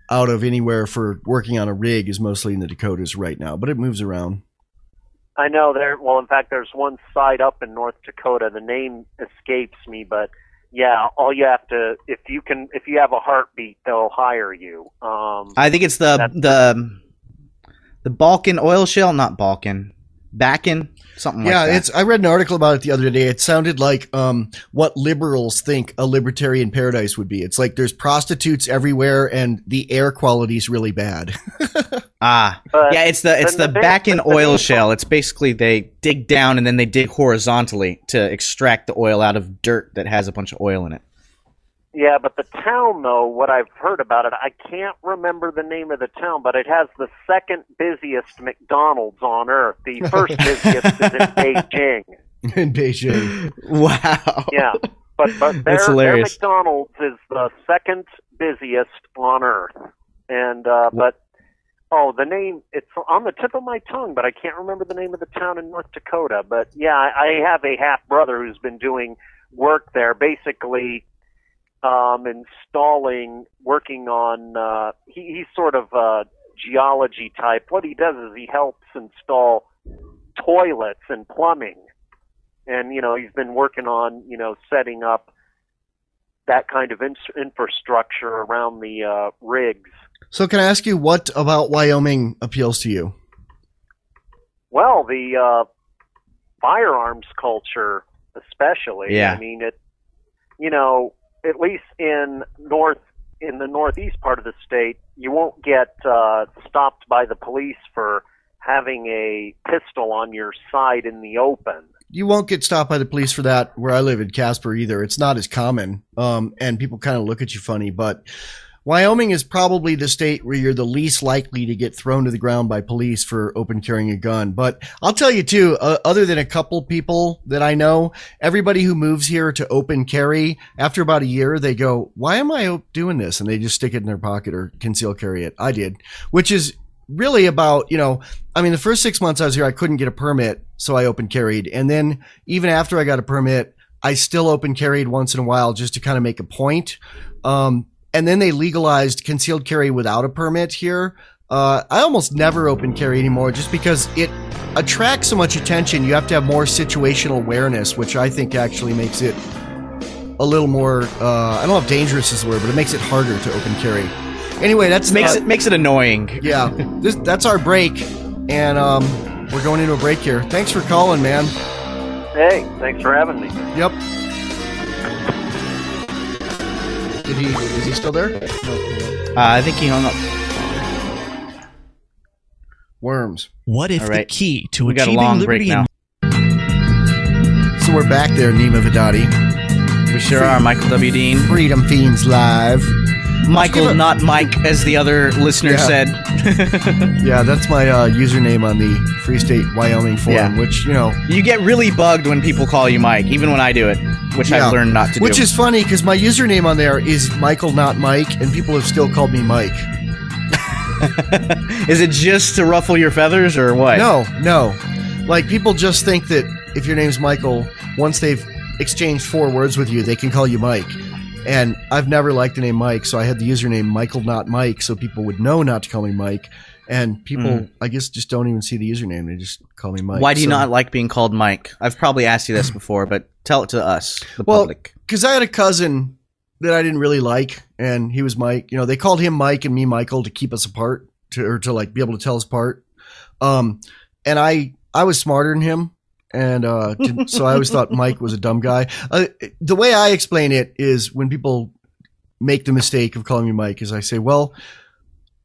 Speaker 1: out of anywhere for working on a rig is mostly in the Dakotas right now, but it moves around.
Speaker 5: I know well, in fact, there's one site up in North Dakota. The name escapes me, but yeah, all you have to, if you have a heartbeat, they'll hire you.
Speaker 2: I think it's the Balkan oil shale, not Balkan, Bakken, something like that.
Speaker 1: I read an article about it the other day. It sounded like what liberals think a libertarian paradise would be. It's like there's prostitutes everywhere and the air quality is really bad.
Speaker 2: It's the Bakken oil shale. It's basically they dig down and then they dig horizontally to extract the oil out of dirt that has a bunch of oil in it.
Speaker 5: Yeah, but the town, though, what I've heard about it, I can't remember the name of the town, but it has the second busiest McDonald's on Earth. The first busiest is in Beijing.
Speaker 1: In Beijing.
Speaker 2: Wow.
Speaker 5: Yeah, but their McDonald's is the second busiest on Earth. And the name, it's on the tip of my tongue, but I can't remember the name of the town in North Dakota. But yeah, I have a half brother who's been doing work there, basically working on, he's sort of a geology type. What he does is he helps install toilets and plumbing. And, he's been working on, setting up that kind of infrastructure around the rigs.
Speaker 1: So can I ask you, what about Wyoming appeals to you?
Speaker 5: Well, the firearms culture especially.
Speaker 2: Yeah.
Speaker 5: I mean, at least in the northeast part of the state, you won't get stopped by the police for having a pistol on your side in the open.
Speaker 1: You won't get stopped by the police for that where I live in Casper either. It's not as common, and people kind of look at you funny. But Wyoming is probably the state where you're the least likely to get thrown to the ground by police for open carrying a gun. But I'll tell you too, other than a couple people that I know, everybody who moves here to open carry, after about a year, they go, why am I doing this? And they just stick it in their pocket or conceal carry it. I did, which is really about, the first 6 months I was here, I couldn't get a permit. So I open carried. And then even after I got a permit, I still open carried once in a while just to kind of make a point. And then they legalized concealed carry without a permit here. I almost never open carry anymore just because it attracts so much attention. You have to have more situational awareness, which I think actually makes it a little more, I don't know if dangerous is the word, but it makes it harder to open carry. Anyway,
Speaker 2: makes it annoying.
Speaker 1: Yeah, that's our break. And we're going into a break here. Thanks for calling, man.
Speaker 5: Hey, thanks for having me.
Speaker 1: Yep. Is he still there?
Speaker 2: I think he hung up.
Speaker 1: Worms.
Speaker 4: What if the key to
Speaker 2: we got a
Speaker 4: achieving
Speaker 2: long
Speaker 4: liberty
Speaker 2: break now.
Speaker 1: So we're back there, Neema Vedadi.
Speaker 2: We sure are, Michael W. Dean.
Speaker 1: Freedom Fiends Live.
Speaker 2: Michael, not Mike, as the other listener said.
Speaker 1: Yeah, that's my username on the Free State Wyoming forum, which,
Speaker 2: You get really bugged when people call you Mike, even when I do it, which I've learned not to do.
Speaker 1: Which is funny, because my username on there is Michael, not Mike, and people have still called me Mike.
Speaker 2: Is it just to ruffle your feathers, or what?
Speaker 1: No. Like, people just think that if your name's Michael, once they've exchanged 4 words with you, they can call you Mike. And I've never liked the name Mike, so I had the username Michael, not Mike, so people would know not to call me Mike. And people, I guess, just don't even see the username. They just call me Mike.
Speaker 2: Why do you not like being called Mike? I've probably asked you this before, but tell it to us, the public.
Speaker 1: Because I had a cousin that I didn't really like, and he was Mike. They called him Mike and me Michael to keep us apart, to be able to tell us apart. And I was smarter than him. And so I always thought Mike was a dumb guy. The way I explain it is when people make the mistake of calling me Mike is I say, well,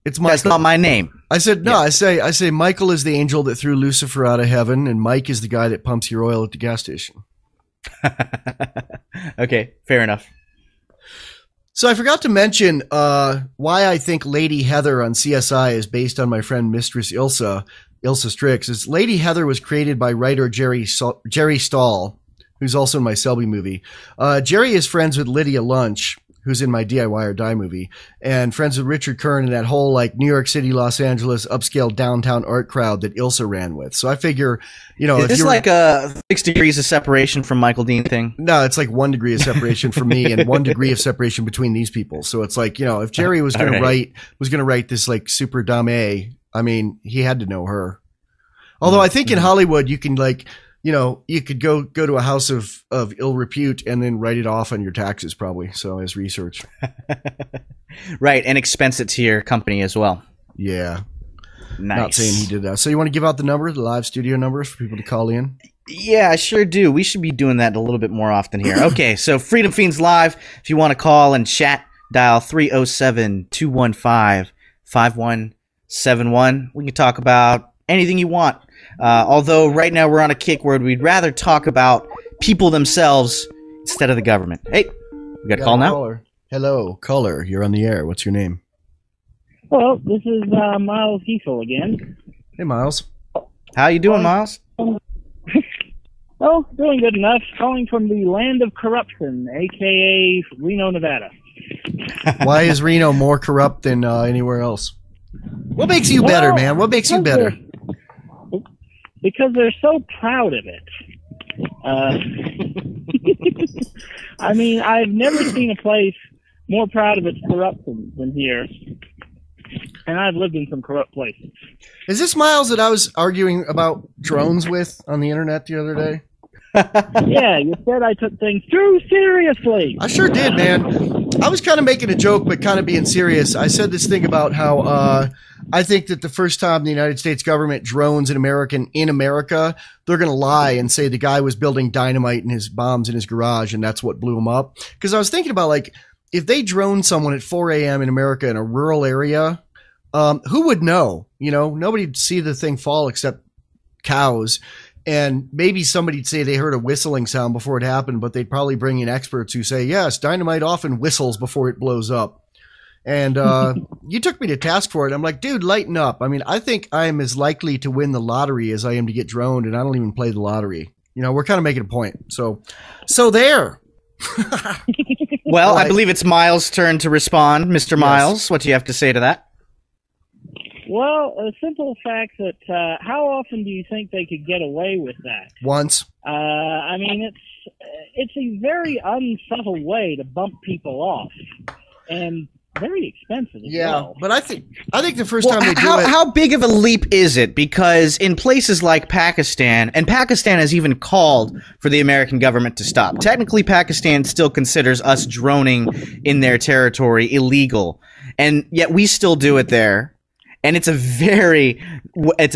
Speaker 1: it's Michael.
Speaker 2: That's not my name.
Speaker 1: I said, no, I say Michael is the angel that threw Lucifer out of heaven, and Mike is the guy that pumps your oil at the gas station.
Speaker 2: Okay, fair enough.
Speaker 1: So I forgot to mention why I think Lady Heather on CSI is based on my friend Mistress Ilsa Strix. Is Lady Heather was created by writer Jerry Stahl, who's also in my Selby movie. Jerry is friends with Lydia Lunch, who's in my DIY or Die movie, and friends with Richard Kern and that whole like New York City, Los Angeles, upscale downtown art crowd that Ilsa ran with. So I figure,
Speaker 2: is this like a 6 degrees of separation from Michael Dean thing?
Speaker 1: No, it's like 1 degree of separation from me and 1 degree of separation between these people. So it's like, if Jerry was going to write this like super dame, I mean, he had to know her. Although I think in Hollywood, you can like, you could go to a house of ill repute and then write it off on your taxes probably. So as research.
Speaker 2: Right. And expense it to your company as well.
Speaker 1: Yeah.
Speaker 2: Nice.
Speaker 1: Not saying he did that. So you want to give out the number, the live studio numbers for people to call in?
Speaker 2: Yeah, I sure do. We should be doing that a little bit more often here. Okay. So Freedom Fiends Live, if you want to call and chat, dial 307-215-5171. We can talk about anything you want. Although right now we're on a kick where we'd rather talk about people themselves instead of the government. Hey, we got a call now?
Speaker 1: Caller. Hello, caller. You're on the air. What's your name?
Speaker 6: Well, this is Miles Heathel again.
Speaker 1: Hey, Miles.
Speaker 2: How you doing, Miles?
Speaker 6: Oh, doing good enough. Calling from the land of corruption, a.k.a. Reno, Nevada.
Speaker 1: Why is Reno more corrupt than anywhere else? What makes you better, man? What makes you better?
Speaker 6: Because they're so proud of it. I mean, I've never seen a place more proud of its corruption than here. And I've lived in some corrupt places.
Speaker 1: Is this Miles that I was arguing about drones with on the internet the other day?
Speaker 6: Yeah, you said I took things too seriously.
Speaker 1: I sure did, man. I was kind of making a joke, but kind of being serious. I said this thing about how I think that the first time the United States government drones in America, they're going to lie and say the guy was building dynamite and his bombs in his garage, and that's what blew him up. Because I was thinking about, like, if they drone someone at 4 a.m. in America in a rural area, who would know? Nobody'd see the thing fall except cows. And maybe somebody'd say they heard a whistling sound before it happened, but they'd probably bring in experts who say, yes, dynamite often whistles before it blows up. And you took me to task for it. I'm like, dude, lighten up. I mean, I think I am as likely to win the lottery as I am to get droned, and I don't even play the lottery. We're kind of making a point. So there.
Speaker 2: Well, I believe it's Miles' turn to respond. Mr. Miles, what do you have to say to that?
Speaker 6: Well, a simple fact that how often do you think they could get away with that?
Speaker 1: Once.
Speaker 6: I mean, it's a very unsubtle way to bump people off, and very expensive as well.
Speaker 1: But I think the first time they do it...
Speaker 2: How big of a leap is it? Because in places like Pakistan, and Pakistan has even called for the American government to stop. Technically, Pakistan still considers us droning in their territory illegal, and yet we still do it there. And it's a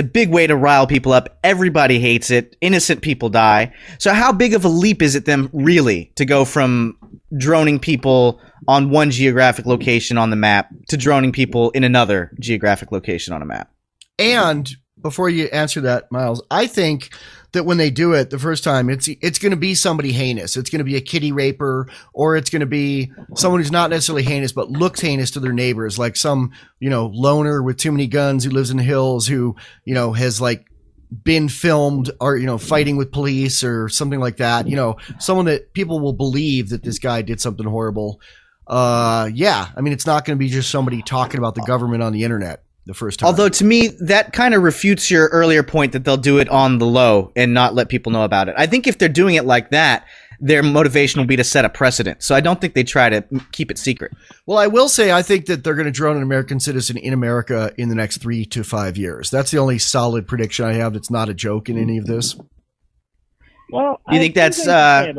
Speaker 2: big way to rile people up. Everybody hates it. Innocent people die. So how big of a leap is it then really to go from droning people on one geographic location on the map to droning people in another geographic location on a map?
Speaker 1: And before you answer that, Miles, I think that when they do it the first time, it's going to be somebody heinous. It's going to be a kitty raper, or it's going to be someone who's not necessarily heinous, but looks heinous to their neighbors, like some, loner with too many guns who lives in the hills who, has like been filmed or, fighting with police or something like that. Someone that people will believe that this guy did something horrible. Yeah. I mean, it's not going to be just somebody talking about the government on the internet the first time.
Speaker 2: Although to me, that kind of refutes your earlier point that they'll do it on the low and not let people know about it. I think if they're doing it like that, their motivation will be to set a precedent. So I don't think they try to keep it secret.
Speaker 1: Well, I will say I think that they're going to drone an American citizen in America in the next 3 to 5 years. That's the only solid prediction I have that's not a joke in any of this.
Speaker 6: Well,
Speaker 2: you think that's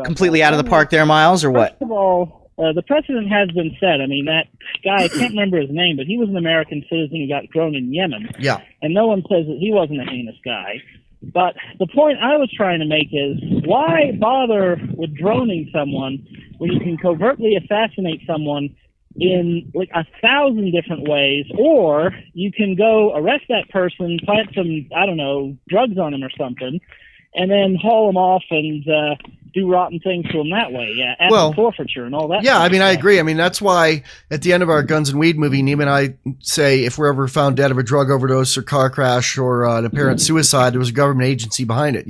Speaker 2: completely out of the park there, Miles, or what?
Speaker 6: First of all, the precedent has been set. I mean, that guy, I can't remember his name, but he was an American citizen who got thrown in Yemen.
Speaker 1: Yeah.
Speaker 6: And no one says that he wasn't a heinous guy. But the point I was trying to make is, why bother with droning someone when you can covertly assassinate someone in like 1,000 different ways, or you can go arrest that person, plant some, drugs on him or something, and then haul him off and do rotten things to them that way. Yeah, asset forfeiture and all that.
Speaker 1: Yeah, I mean, I agree. I mean, that's why at the end of our Guns and Weed movie, Neema and I say if we're ever found dead of a drug overdose or car crash or an apparent suicide, there was a government agency behind it.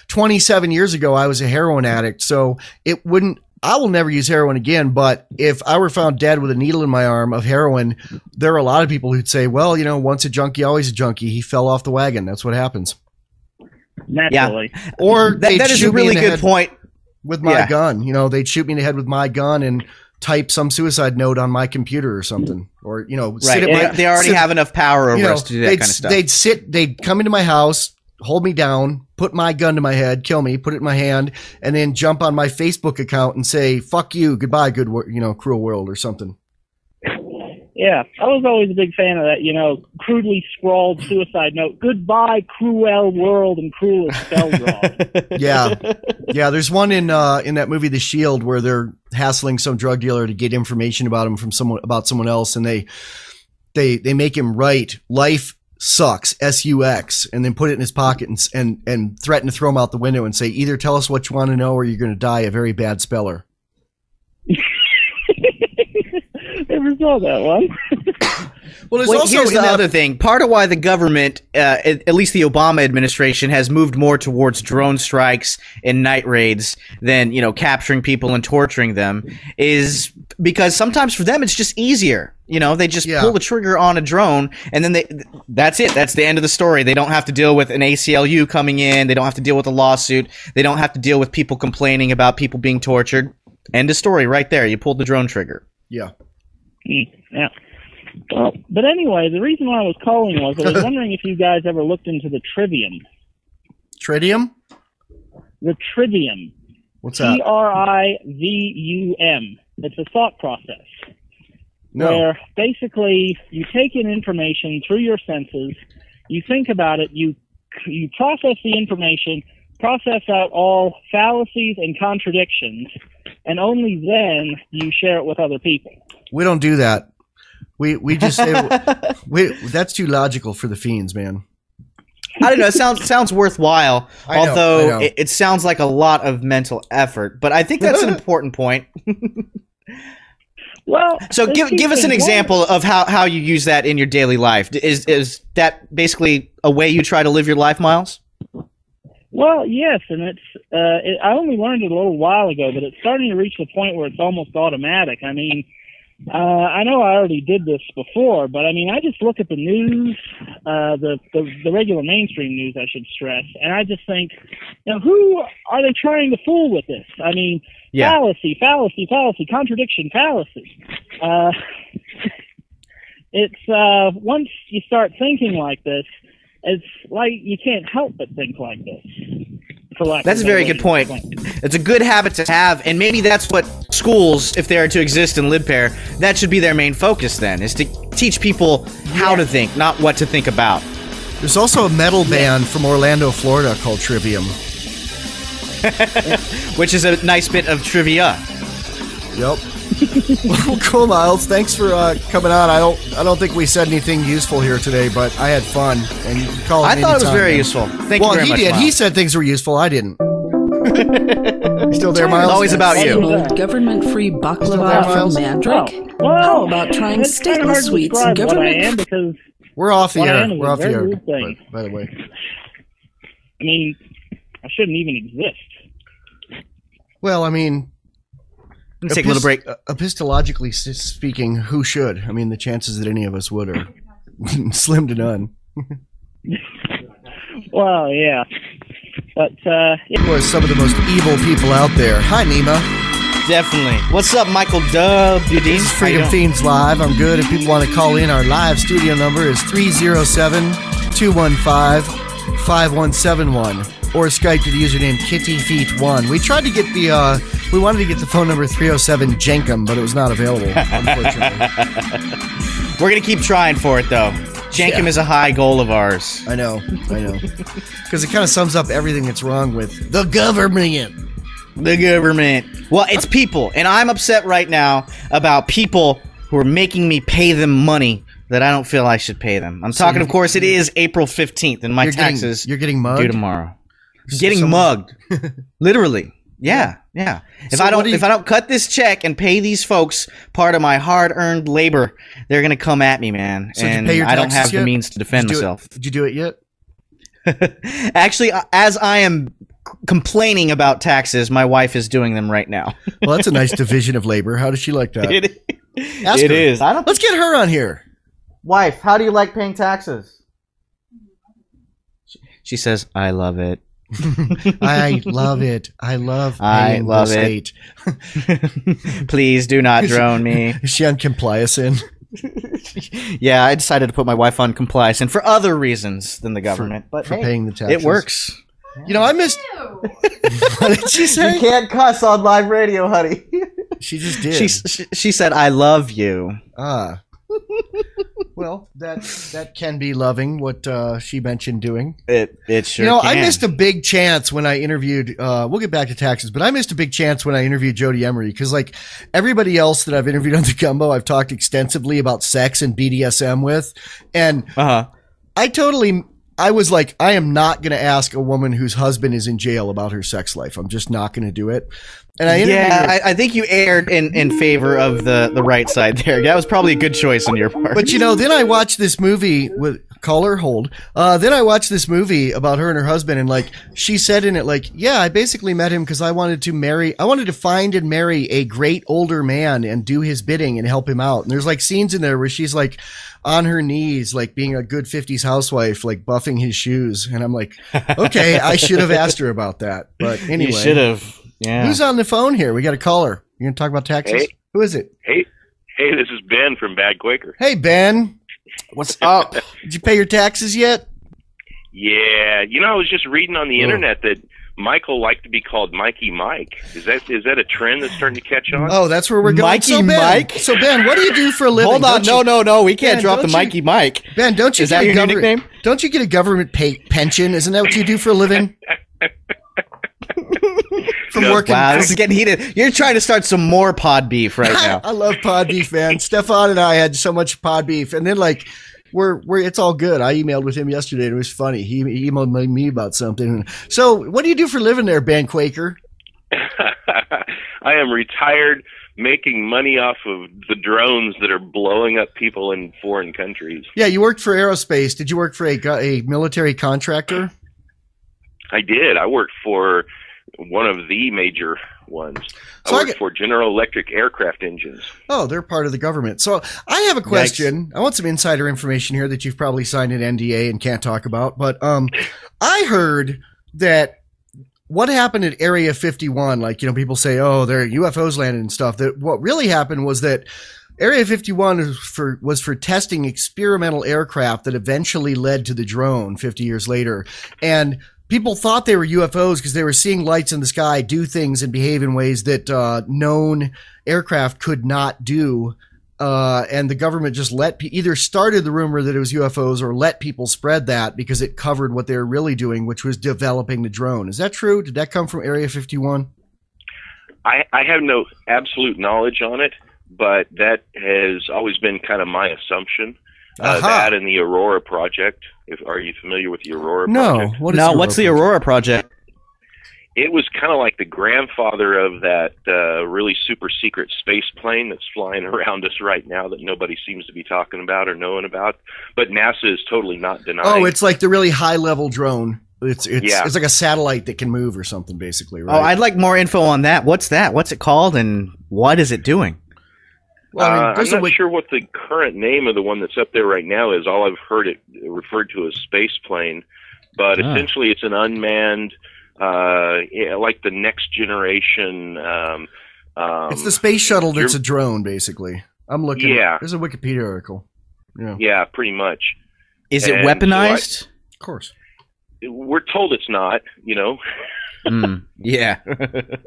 Speaker 1: 27 years ago, I was a heroin addict, so I will never use heroin again, but if I were found dead with a needle in my arm of heroin, there are a lot of people who'd say, well, once a junkie, always a junkie. He fell off the wagon. That's what happens.
Speaker 6: Naturally.
Speaker 2: Yeah. Or that is a really good point.
Speaker 1: With my gun, they'd shoot me in the head with my gun and type some suicide note on my computer or something. Or,
Speaker 2: they already have enough power over us to do that kind of stuff.
Speaker 1: They'd come into my house, hold me down, put my gun to my head, kill me, put it in my hand, and then jump on my Facebook account and say, fuck you, goodbye, cruel world or something.
Speaker 6: Yeah, I was always a big fan of that, crudely scrawled suicide note, goodbye, cruel world, and cruel is spelled wrong.
Speaker 1: Yeah, there's one in that movie The Shield where they're hassling some drug dealer to get information about him from someone else, and they make him write life sucks, S-U-X, and then put it in his pocket and threaten to throw him out the window and say, either tell us what you want to know or you're going to die a very bad speller.
Speaker 6: Never saw that one.
Speaker 2: Here's the other thing. Part of why the government, at least the Obama administration, has moved more towards drone strikes and night raids than, capturing people and torturing them is because sometimes for them it's just easier. They just pull the trigger on a drone and then that's it. That's the end of the story. They don't have to deal with an ACLU coming in. They don't have to deal with a lawsuit. They don't have to deal with people complaining about people being tortured. End of story right there. You pulled the drone trigger.
Speaker 1: Yeah.
Speaker 6: Yeah. Well, but anyway, the reason why I was calling was I was wondering if you guys ever looked into the trivium.
Speaker 1: Tritium?
Speaker 6: The trivium.
Speaker 1: What's that?
Speaker 6: TRIVUM. It's a thought process.
Speaker 1: No.
Speaker 6: Where basically you take in information through your senses, you think about it, you process the information, process out all fallacies and contradictions, and only then you share it with other people.
Speaker 1: We don't do that. We just say that's too logical for the fiends, man.
Speaker 2: I don't know. It sounds worthwhile,
Speaker 1: I know.
Speaker 2: although it sounds like a lot of mental effort. But I think that's an important point.
Speaker 6: Well,
Speaker 2: so give us an example of how you use that in your daily life. Is that basically a way you try to live your life, Miles?
Speaker 6: Well, yes, and I only learned it a little while ago, but it's starting to reach the point where it's almost automatic. I mean, I know I already did this before, but I mean, I just look at the news, the regular mainstream news, I should stress, and I just think, who are they trying to fool with this? I mean, fallacy, contradiction, fallacy. It's once you start thinking like this, it's like you can't help but think like this.
Speaker 2: That's a very good point. It's a good habit to have, and maybe that's what schools, if they are to exist in LibPair, that should be their main focus then, is to teach people how to think, not what to think about.
Speaker 1: There's also a metal band from Orlando, Florida called Trivium.
Speaker 2: Which is a nice bit of trivia.
Speaker 1: Yep. Well, cool, Miles. Thanks for coming on. I don't think we said anything useful here today, but I had fun, and you can call it.
Speaker 2: I thought it was very useful. Thank you very much.
Speaker 1: Well, he did.
Speaker 2: Miles.
Speaker 1: He said things were useful. I didn't. You still there, Miles?
Speaker 2: It's always about you.
Speaker 4: Government-free baklava from Mandrake?
Speaker 6: Well,
Speaker 4: how about trying stateless sweets and government?
Speaker 6: Because
Speaker 1: we're off the air. We're off the air. By the way,
Speaker 6: I mean, I shouldn't even exist.
Speaker 1: Well, I mean.
Speaker 2: Let's take a little break.
Speaker 1: Epistologically speaking, who should? I mean, the chances that any of us would are slim to none.
Speaker 6: Well, yeah. But,
Speaker 1: We're some of the most evil people out there. Hi, Neema.
Speaker 2: Definitely. What's up, Michael W?
Speaker 1: This is Freedom Fiends Live. I'm good. If people want to call in, our live studio number is 307-215-5171. Or Skype to the username KittyFeet1. We tried to get we wanted to get the phone number 307 Jenkum, but it was not available, unfortunately.
Speaker 2: We're going to keep trying for it, though. Jenkum is a high goal of ours.
Speaker 1: I know. Because it kind of sums up everything that's wrong with the government.
Speaker 2: The government. Well, it's people, and I'm upset right now about people who are making me pay them money that I don't feel I should pay them. I'm talking, of course, it is April 15th, and my taxes
Speaker 1: you're getting mugged?
Speaker 2: due tomorrow. Getting mugged. Literally. Yeah. If I don't cut this check and pay these folks part of my hard-earned labor, they're gonna come at me, man.
Speaker 1: So
Speaker 2: and I don't have the means to defend myself.
Speaker 1: Did you do it yet?
Speaker 2: Actually, as I am complaining about taxes, my wife is doing them right now.
Speaker 1: Well, that's a nice division of labor. How does she like that?
Speaker 2: It is.
Speaker 1: Let's get her on here.
Speaker 2: Wife, how do you like paying taxes? She says, I love it.
Speaker 1: I love it. I love paying the state.
Speaker 2: Please do not drone me.
Speaker 1: Is she on Compliacin?
Speaker 2: Yeah, I decided to put my wife on Compliacin for other reasons than the government. But
Speaker 1: for paying the taxes.
Speaker 2: It works.
Speaker 1: You know, I missed. What did she say?
Speaker 2: You can't cuss on live radio, honey.
Speaker 1: She just did.
Speaker 2: She said, I love you.
Speaker 1: Ah. Well, that can be loving, what she mentioned doing.
Speaker 2: It sure
Speaker 1: can.
Speaker 2: I
Speaker 1: missed a big chance when I interviewed, we'll get back to taxes, but I missed a big chance when I interviewed Jody Emery, because like everybody else that I've interviewed on the Gumbo, I've talked extensively about sex and BDSM with, and I was like, I am not going to ask a woman whose husband is in jail about her sex life. I'm just not going to do it. And
Speaker 2: I think you erred in favor of the right side there. That was probably a good choice on your part.
Speaker 1: But then I watched this movie with then I watched this movie about her and her husband, and like she said in it, like, yeah, I basically met him because I wanted to find and marry a great older man and do his bidding and help him out. And there's like scenes in there where she's like on her knees, like being a good 50s housewife, like buffing his shoes. And I'm like, okay, I should have asked her about that. But anyway.
Speaker 2: You should have. Yeah.
Speaker 1: Who's on the phone here? We got a caller. You going to talk about taxes?
Speaker 7: Hey.
Speaker 1: Who is it?
Speaker 7: Hey, this is Ben from Bad Quaker.
Speaker 1: Hey, Ben. What's up? Did you pay your taxes yet?
Speaker 7: Yeah. I was just reading on the internet that Michael liked to be called Mikey Mike. Is that a trend that's starting to catch on?
Speaker 1: Oh, that's where we're going.
Speaker 2: Mikey Mike?
Speaker 1: So, Ben, what do you do for a living?
Speaker 2: Hold on. No. We can't drop the Mikey Mike.
Speaker 1: Ben, don't you
Speaker 2: Is that your nickname?
Speaker 1: Don't you get a government pension? Isn't that what you do for a living? From working.
Speaker 2: Wow, this is getting heated. You're trying to start some more pod beef right now.
Speaker 1: I love pod beef, man. Stefan and I had so much pod beef, and then like we're it's all good. I emailed with him yesterday, and it was funny. He emailed me about something. So, what do you do for a living there, Ben Quaker?
Speaker 7: I am retired, making money off of the drones that are blowing up people in foreign countries.
Speaker 1: Yeah, you worked for aerospace. Did you work for a military contractor?
Speaker 7: I did. I worked for one of the major ones. I worked for General Electric aircraft engines.
Speaker 1: Oh, they're part of the government. So I have a question. Yikes. I want some insider information here that you've probably signed an NDA and can't talk about. But I heard that what happened at Area 51, like, people say, oh, there are UFOs landed and stuff, that what really happened was that Area 51 was for testing experimental aircraft that eventually led to the drone 50 years later. And people thought they were UFOs because they were seeing lights in the sky do things and behave in ways that known aircraft could not do. And the government just either started the rumor that it was UFOs or let people spread that because it covered what they were really doing, which was developing the drone. Is that true? Did that come from Area 51?
Speaker 7: I have no absolute knowledge on it, but that has always been kind of my assumption. That and the Aurora Project. Are you familiar with the Aurora Project?
Speaker 1: No.
Speaker 2: What's the Aurora Project?
Speaker 7: It was kind of like the grandfather of that really super secret space plane that's flying around us right now that nobody seems to be talking about or knowing about. But NASA is totally not denying.
Speaker 1: Oh, it's like the really high level drone. It's like a satellite that can move or something, basically, right?
Speaker 2: Oh, I'd like more info on that. What's that? What's it called, and what is it doing?
Speaker 7: Well, I'm not sure what the current name of the one that's up there right now is. All I've heard it referred to as space plane, but essentially it's an unmanned, like the next generation.
Speaker 1: It's the space shuttle that's a drone, basically. I'm looking. Yeah, there's a Wikipedia article.
Speaker 7: Yeah, pretty much.
Speaker 2: Is it weaponized?
Speaker 1: Of course.
Speaker 7: We're told it's not.
Speaker 2: Yeah.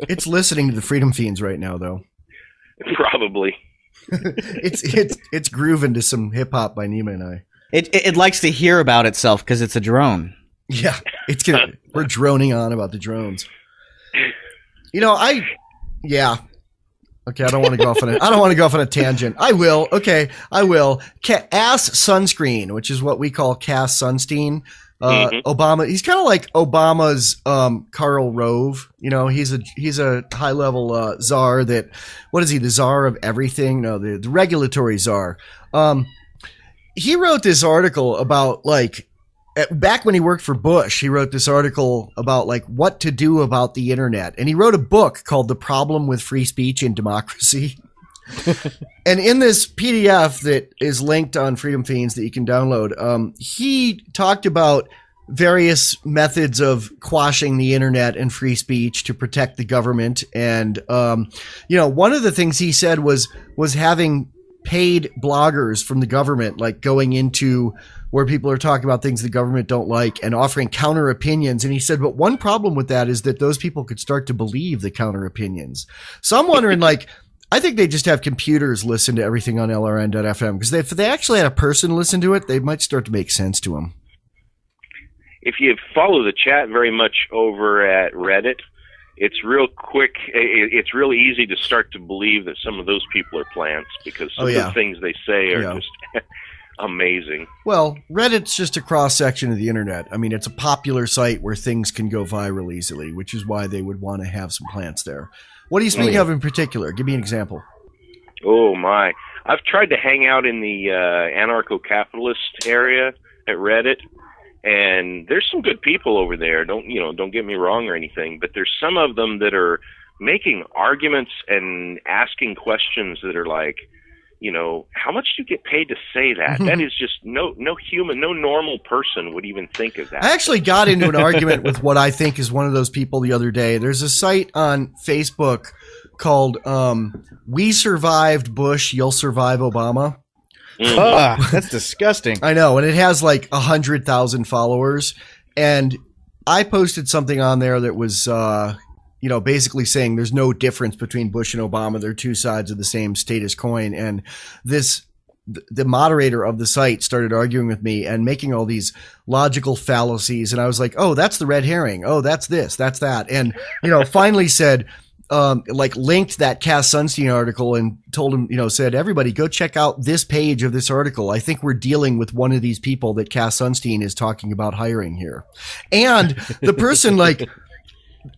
Speaker 1: It's listening to the Freedom Fiends right now, though.
Speaker 7: Probably.
Speaker 1: It's grooving to some hip hop by Neema and I.
Speaker 2: It likes to hear about itself because it's a drone.
Speaker 1: Yeah, we're droning on about the drones. Okay, I don't want to go off on a tangent. I will. Okay, I will. Ass sunscreen, which is what we call Cass Sunstein, Obama, he's kind of like Obama's Karl Rove. You know, he's a high level czar that, what is he, the czar of everything? No, the regulatory czar. He wrote this article about like, back when he worked for Bush, he wrote this article about like what to do about the internet. And he wrote a book called The Problem with Free Speech and Democracy. And in this PDF that is linked on Freedom Fiends that you can download, he talked about various methods of quashing the internet and free speech to protect the government. And, you know, one of the things he said was having paid bloggers from the government, like going into where people are talking about things the government don't like and offering counter opinions. And he said, but one problem with that is that those people could start to believe the counter opinions. So I'm wondering, like, I think they just have computers listen to everything on LRN.FM, because if they actually had a person listen to it, they might start to make sense to them.
Speaker 7: If you follow the chat very much over at Reddit, it's real quick. It's real easy to start to believe that some of those people are plants, because some of the things they say are just amazing.
Speaker 1: Well, Reddit's just a cross-section of the internet. I mean, it's a popular site where things can go viral easily, which is why they would want to have some plants there. What are you speaking of in particular? Give me an example.
Speaker 7: Oh, my. I've tried to hang out in the anarcho-capitalist area at Reddit, and there's some good people over there. Don't get me wrong or anything, but there's some of them that are making arguments and asking questions that are like, you know, how much do you get paid to say that? That is just no human, no normal person would even think of that.
Speaker 1: I actually got into an argument with what I think is one of those people the other day. There's a site on Facebook called We Survived Bush, You'll Survive Obama.
Speaker 2: That's disgusting.
Speaker 1: I know, and it has like 100,000 followers. And I posted something on there that was you know, basically saying there's no difference between Bush and Obama. They're two sides of the same status coin. And the moderator of the site started arguing with me and making all these logical fallacies. And I was like, oh, that's the red herring. Oh, that's this, that's that. And, you know, finally said, like linked that Cass Sunstein article and told him, you know, said, everybody go check out this page of this article. I think we're dealing with one of these people that Cass Sunstein is talking about hiring here. And the person, like,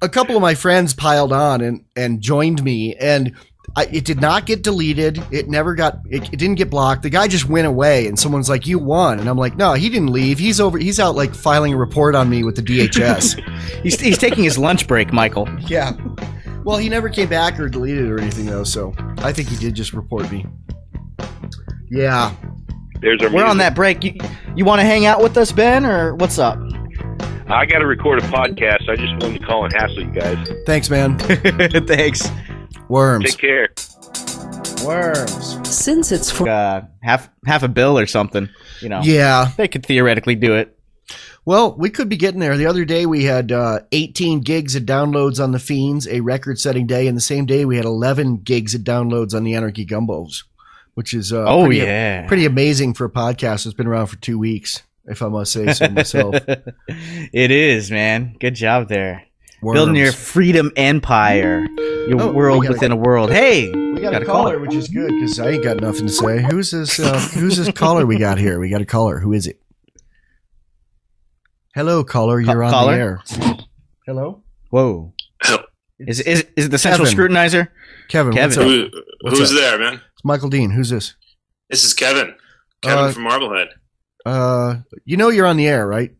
Speaker 1: a couple of my friends piled on and joined me, and it did not get deleted. It never got, it didn't get blocked. The guy just went away, and someone's like, you won. And I'm like, no, he didn't leave. He's out like filing a report on me with the DHS.
Speaker 2: He's taking his lunch break, Michael.
Speaker 1: Yeah. Well, he never came back or deleted or anything though. So I think he did just report me. Yeah.
Speaker 2: We're on that break. You want to hang out with us, Ben, or what's up?
Speaker 7: I got to record a podcast. I just wanted to call and hassle you guys.
Speaker 1: Thanks, man.
Speaker 2: Thanks.
Speaker 1: Worms.
Speaker 7: Take care.
Speaker 2: Worms.
Speaker 4: Since it's for
Speaker 2: half a bill or something, you know.
Speaker 1: Yeah.
Speaker 2: They could theoretically do it.
Speaker 1: Well, we could be getting there. The other day we had 18 gigs of downloads on the Fiends, a record-setting day, and the same day we had 11 gigs of downloads on the Anarchy Gumbos, which is pretty amazing for a podcast that's been around for 2 weeks. If I must say so myself.
Speaker 2: It is, man. Good job there.
Speaker 1: Worms.
Speaker 2: Building your freedom empire. Your world within a world. Hey,
Speaker 1: we got a caller, which is good because I ain't got nothing to say. Who's this caller we got here? We got a caller. Who is it? Hello, caller. You're on the air. Hello?
Speaker 2: Whoa. Is it the central scrutinizer?
Speaker 1: Kevin. What's up?
Speaker 8: Who's there, man?
Speaker 1: It's Michael Dean. Who's this?
Speaker 8: This is Kevin. Kevin from Marblehead.
Speaker 1: You know you're on the air, right?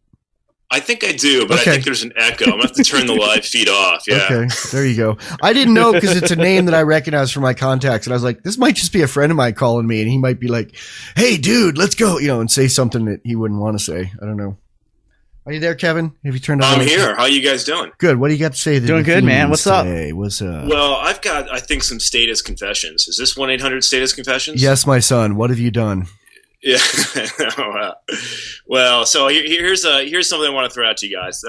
Speaker 8: I think I do, but I think there's an echo. I'm going to have to turn the live feed off. Yeah.
Speaker 1: Okay, there you go. I didn't know because it's a name that I recognize from my contacts, and I was like, this might just be a friend of mine calling me, and he might be like, hey, dude, let's go, you know, and say something that he wouldn't want to say. I don't know. Are you there, Kevin? Have you turned on?
Speaker 8: I'm here. How you guys doing?
Speaker 1: Good. What do you got to say?
Speaker 2: Doing good, man. What's up?
Speaker 1: What's up?
Speaker 8: Well, I've got, I think, some status confessions. Is this 1-800 Status-Confessions?
Speaker 1: Yes, my son. What have you done?
Speaker 8: Yeah. Well, so here's something I want to throw out to you guys.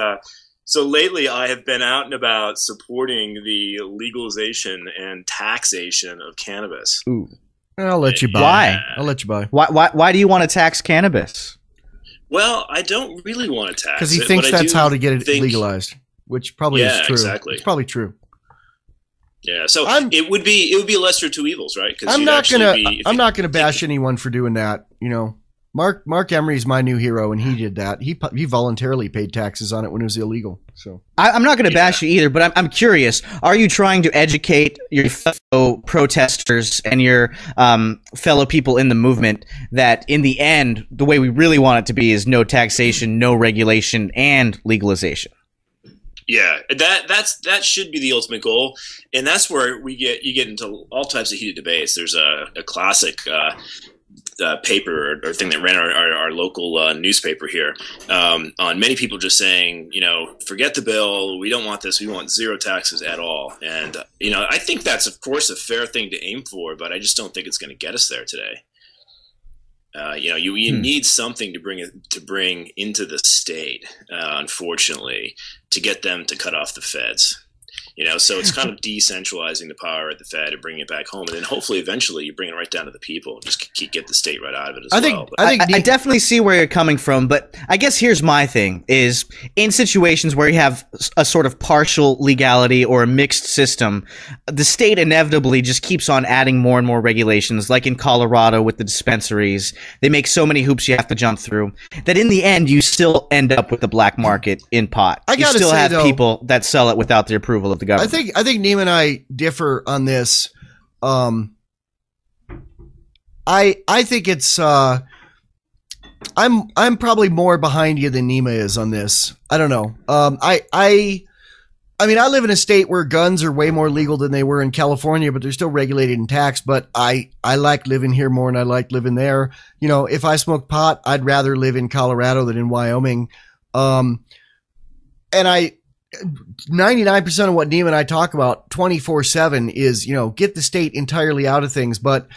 Speaker 8: So lately, I have been out and about supporting the legalization and taxation of cannabis.
Speaker 1: Ooh. I'll let you buy.
Speaker 2: Why?
Speaker 1: I'll let you buy.
Speaker 2: Why do you want to tax cannabis?
Speaker 8: Well, I don't really want to tax it.
Speaker 1: Because he thinks that's how to get it legalized, which probably is true.
Speaker 8: Exactly.
Speaker 1: It's probably true.
Speaker 8: Yeah, so it would be a lesser of two evils, right?
Speaker 1: I'm not gonna bash anyone for doing that. You know, Mark Emery's my new hero, and he did that. He voluntarily paid taxes on it when it was illegal. So
Speaker 2: I'm not going to bash you either, but I'm curious. Are you trying to educate your fellow protesters and your fellow people in the movement that in the end, the way we really want it to be is no taxation, no regulation, and legalization?
Speaker 8: Yeah, that should be the ultimate goal, and that's where you get into all types of heated debates. There's a classic paper or thing that ran our local newspaper here on many people just saying, forget the bill, we don't want this, we want zero taxes at all. And I think that's of course a fair thing to aim for, but I just don't think it's going to get us there today. You need something to bring into the state, unfortunately, to get them to cut off the feds. So it's kind of decentralizing the power at the Fed and bringing it back home, and then hopefully eventually you bring it right down to the people and just get the state right out of it as well.
Speaker 2: I definitely see where you're coming from, but I guess here's my thing: is in situations where you have a sort of partial legality or a mixed system, the state inevitably just keeps on adding more and more regulations. Like in Colorado with the dispensaries, they make so many hoops you have to jump through that in the end you still end up with the black market in pot. You still have people that sell it without the approval of the government.
Speaker 1: I think Neema and I differ on this. I think it's I'm probably more behind you than Neema is on this. I don't know. I mean, I live in a state where guns are way more legal than they were in California, but they're still regulated and taxed. But I like living here more than I like living there. If I smoke pot, I'd rather live in Colorado than in Wyoming. And 99% of what Neema and I talk about 24/7 is, get the state entirely out of things. But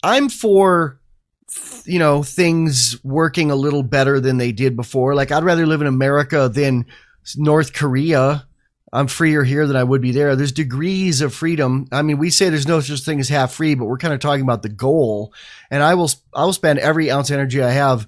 Speaker 1: I'm for, things working a little better than they did before. Like, I'd rather live in America than North Korea. I'm freer here than I would be there. There's degrees of freedom. I mean, we say there's no such thing as half free, but we're kind of talking about the goal. And I will spend every ounce of energy I have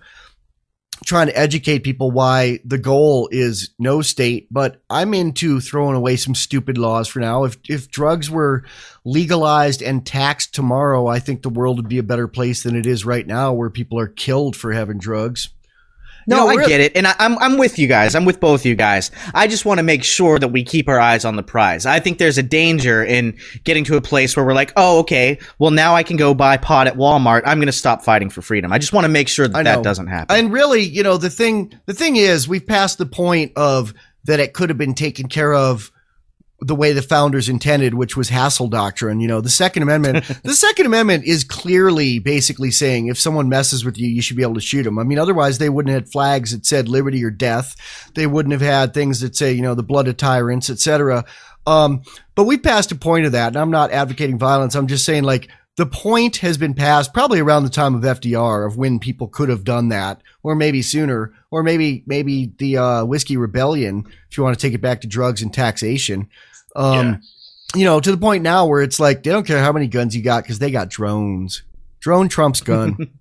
Speaker 1: trying to educate people why the goal is no state, but I'm into throwing away some stupid laws for now. If drugs were legalized and taxed tomorrow, I think the world would be a better place than it is right now, where people are killed for having drugs.
Speaker 2: No, I get it. And I'm with you guys. I'm with both you guys. I just want to make sure that we keep our eyes on the prize. I think there's a danger in getting to a place where we're like, oh, okay, well, now I can go buy pot at Walmart. I'm going to stop fighting for freedom. I just want to make sure that doesn't happen.
Speaker 1: And really, the thing is, we've passed the point of that it could have been taken care of the way the founders intended, which was hassle doctrine. The Second Amendment is clearly basically saying if someone messes with you, you should be able to shoot them. I mean, otherwise they wouldn't have had flags that said liberty or death. They wouldn't have had things that say, the blood of tyrants, etc. But we passed a point of that, and I'm not advocating violence. I'm just saying, like, the point has been passed probably around the time of FDR of when people could have done that, or maybe sooner, or maybe the Whiskey Rebellion, if you want to take it back to drugs and taxation. To the point now where it's like they don't care how many guns you got because they got drones. Drone trumps gun.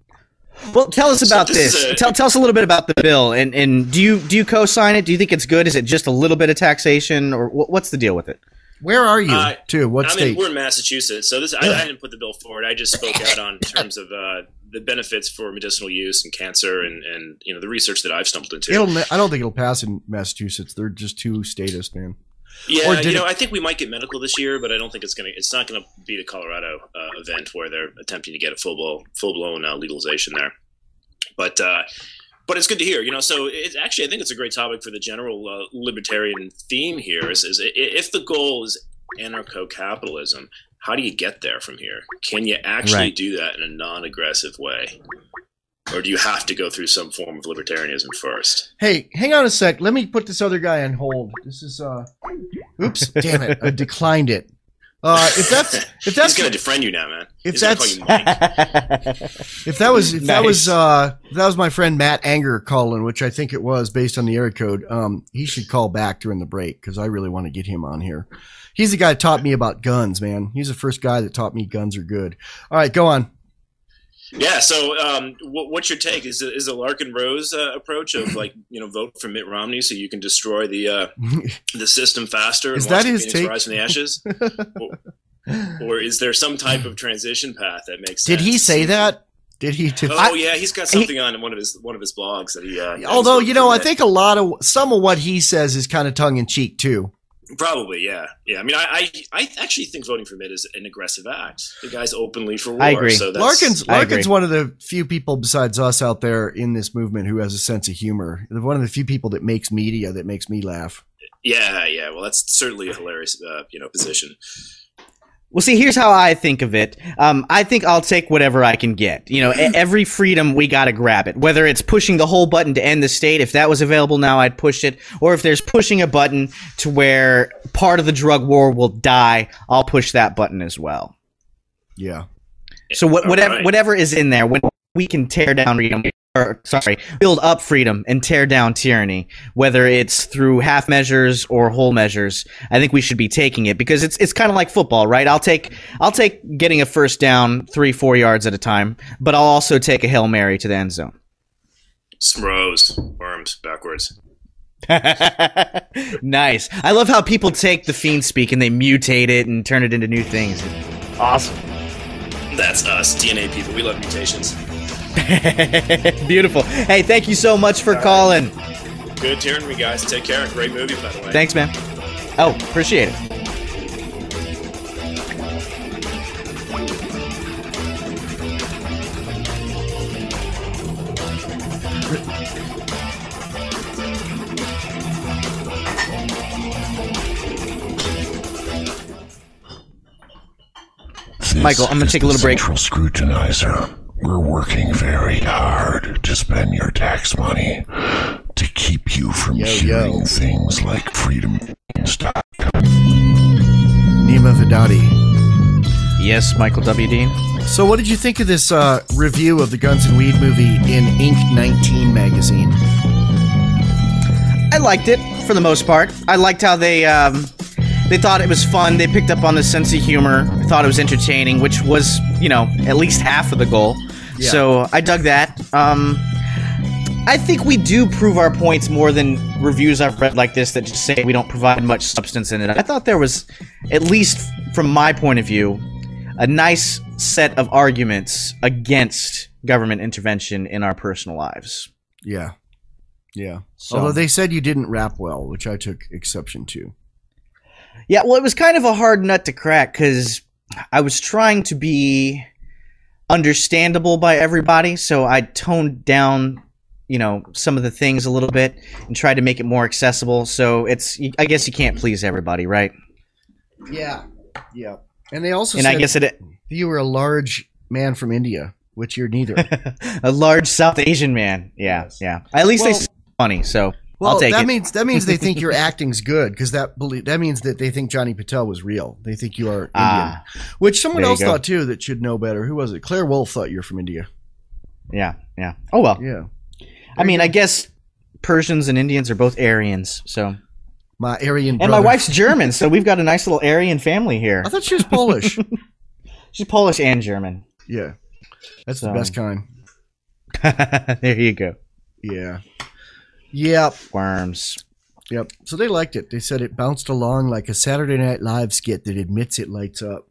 Speaker 2: Well, tell us about this. Tell us a little bit about the bill, and do you co-sign it? Do you think it's good? Is it just a little bit of taxation, or what's the deal with it?
Speaker 1: Where are you, too? What state?
Speaker 8: We're in Massachusetts, so I didn't put the bill forward. I just spoke out on terms of the benefits for medicinal use and cancer and the research that I've stumbled into.
Speaker 1: I don't think it'll pass in Massachusetts. They're just too statist, man.
Speaker 8: Yeah, I think we might get medical this year, but I don't think it's not going to be the Colorado event where they're attempting to get a full blown legalization there. But it's good to hear, So it's actually, I think it's a great topic for the general libertarian theme here. Is if the goal is anarcho-capitalism, how do you get there from here? Can you actually do that in a non-aggressive way? Or do you have to go through some form of libertarianism first?
Speaker 1: Hey, hang on a sec. Let me put this other guy on hold. This is oops, damn it. I declined it. If that's
Speaker 8: he's going to defriend you now, man. If that
Speaker 1: was my friend Matt Anger calling, which I think it was based on the area code, he should call back during the break because I really want to get him on here. He's the guy that taught me about guns, man. He's the first guy that taught me guns are good. All right, go on.
Speaker 8: Yeah. So, what's your take? Is the Larkin Rose approach of vote for Mitt Romney so you can destroy the system faster?
Speaker 1: Is that his take?
Speaker 8: Rise from the ashes, or is there some type of transition path that makes sense?
Speaker 1: Did he say that? Did he?
Speaker 8: Yeah, he's got something on one of his blogs that he.
Speaker 1: Although I think some of what he says is kind of tongue in cheek too.
Speaker 8: Probably, yeah. I mean, I actually think voting for Mitt is an aggressive act. The guy's openly for war.
Speaker 2: I agree.
Speaker 8: So
Speaker 1: Larkin's one of the few people besides us out there in this movement who has a sense of humor. One of the few people that makes media that makes me laugh.
Speaker 8: Yeah. Well, that's certainly a hilarious, position.
Speaker 2: Well, see, here's how I think of it. I think I'll take whatever I can get. Every freedom, we got to grab it. Whether it's pushing the whole button to end the state, if that was available now, I'd push it. Or if there's pushing a button to where part of the drug war will die, I'll push that button as well.
Speaker 1: Yeah.
Speaker 2: So whatever is in there, when we can tear down build up freedom and tear down tyranny, whether it's through half measures or whole measures, I think we should be taking it because it's kind of like football, right? I'll take getting a first down 3-4 yards at a time, but I'll also take a Hail Mary to the end zone.
Speaker 8: Smrose, worms backwards.
Speaker 2: Nice. I love how people take the fiend speak and they mutate it and turn it into new things. Awesome.
Speaker 8: That's us, DNA people. We love mutations.
Speaker 2: Beautiful. Hey, thank you so much for calling.
Speaker 8: Good hearing me, guys. Take care. Great movie, by the way.
Speaker 2: Thanks, man. Oh, appreciate it. Michael, I'm going to take a little break.
Speaker 9: Central Scrutinizer. We're working very hard to spend your tax money to keep you from hearing things like freedomfeens.com.
Speaker 1: Neema Vedadi.
Speaker 2: Yes, Michael W. Dean.
Speaker 1: So what did you think of this review of the Guns and Weed movie in Inc. 19 magazine?
Speaker 2: I liked it, for the most part. I liked how they thought it was fun. They picked up on the sense of humor. I thought it was entertaining, which was, at least half of the goal. Yeah. So I dug that. I think we do prove our points more than reviews I've read like this that just say we don't provide much substance in it. I thought there was, at least from my point of view, a nice set of arguments against government intervention in our personal lives.
Speaker 1: Yeah. So, although they said you didn't rap well, which I took exception to.
Speaker 2: Yeah, well, it was kind of a hard nut to crack because I was trying to be understandable by everybody, so I toned down, some of the things a little bit and tried to make it more accessible. So I guess you can't please everybody, right?
Speaker 1: Yeah. And they also said
Speaker 2: I guess
Speaker 1: you were a large man from India, which you're neither.
Speaker 2: A large South Asian man. Yeah. At least they say funny, so I'll take it.
Speaker 1: That means they think your acting's good because that means that they think Johnny Patel was real. They think you are Indian, which someone else thought too that should know better. Who was it? Claire Wolf thought you're from India.
Speaker 2: Yeah. Oh well.
Speaker 1: Yeah.
Speaker 2: I guess Persians and Indians are both Aryans, so.
Speaker 1: My Aryan brother.
Speaker 2: And my wife's German, so we've got a nice little Aryan family here.
Speaker 1: I thought she was Polish.
Speaker 2: She's Polish and German.
Speaker 1: Yeah. That's the best kind.
Speaker 2: There you go.
Speaker 1: Yeah. Yep.
Speaker 2: Worms.
Speaker 1: Yep. So they liked it. They said it bounced along like a Saturday Night Live skit that admits it lights up.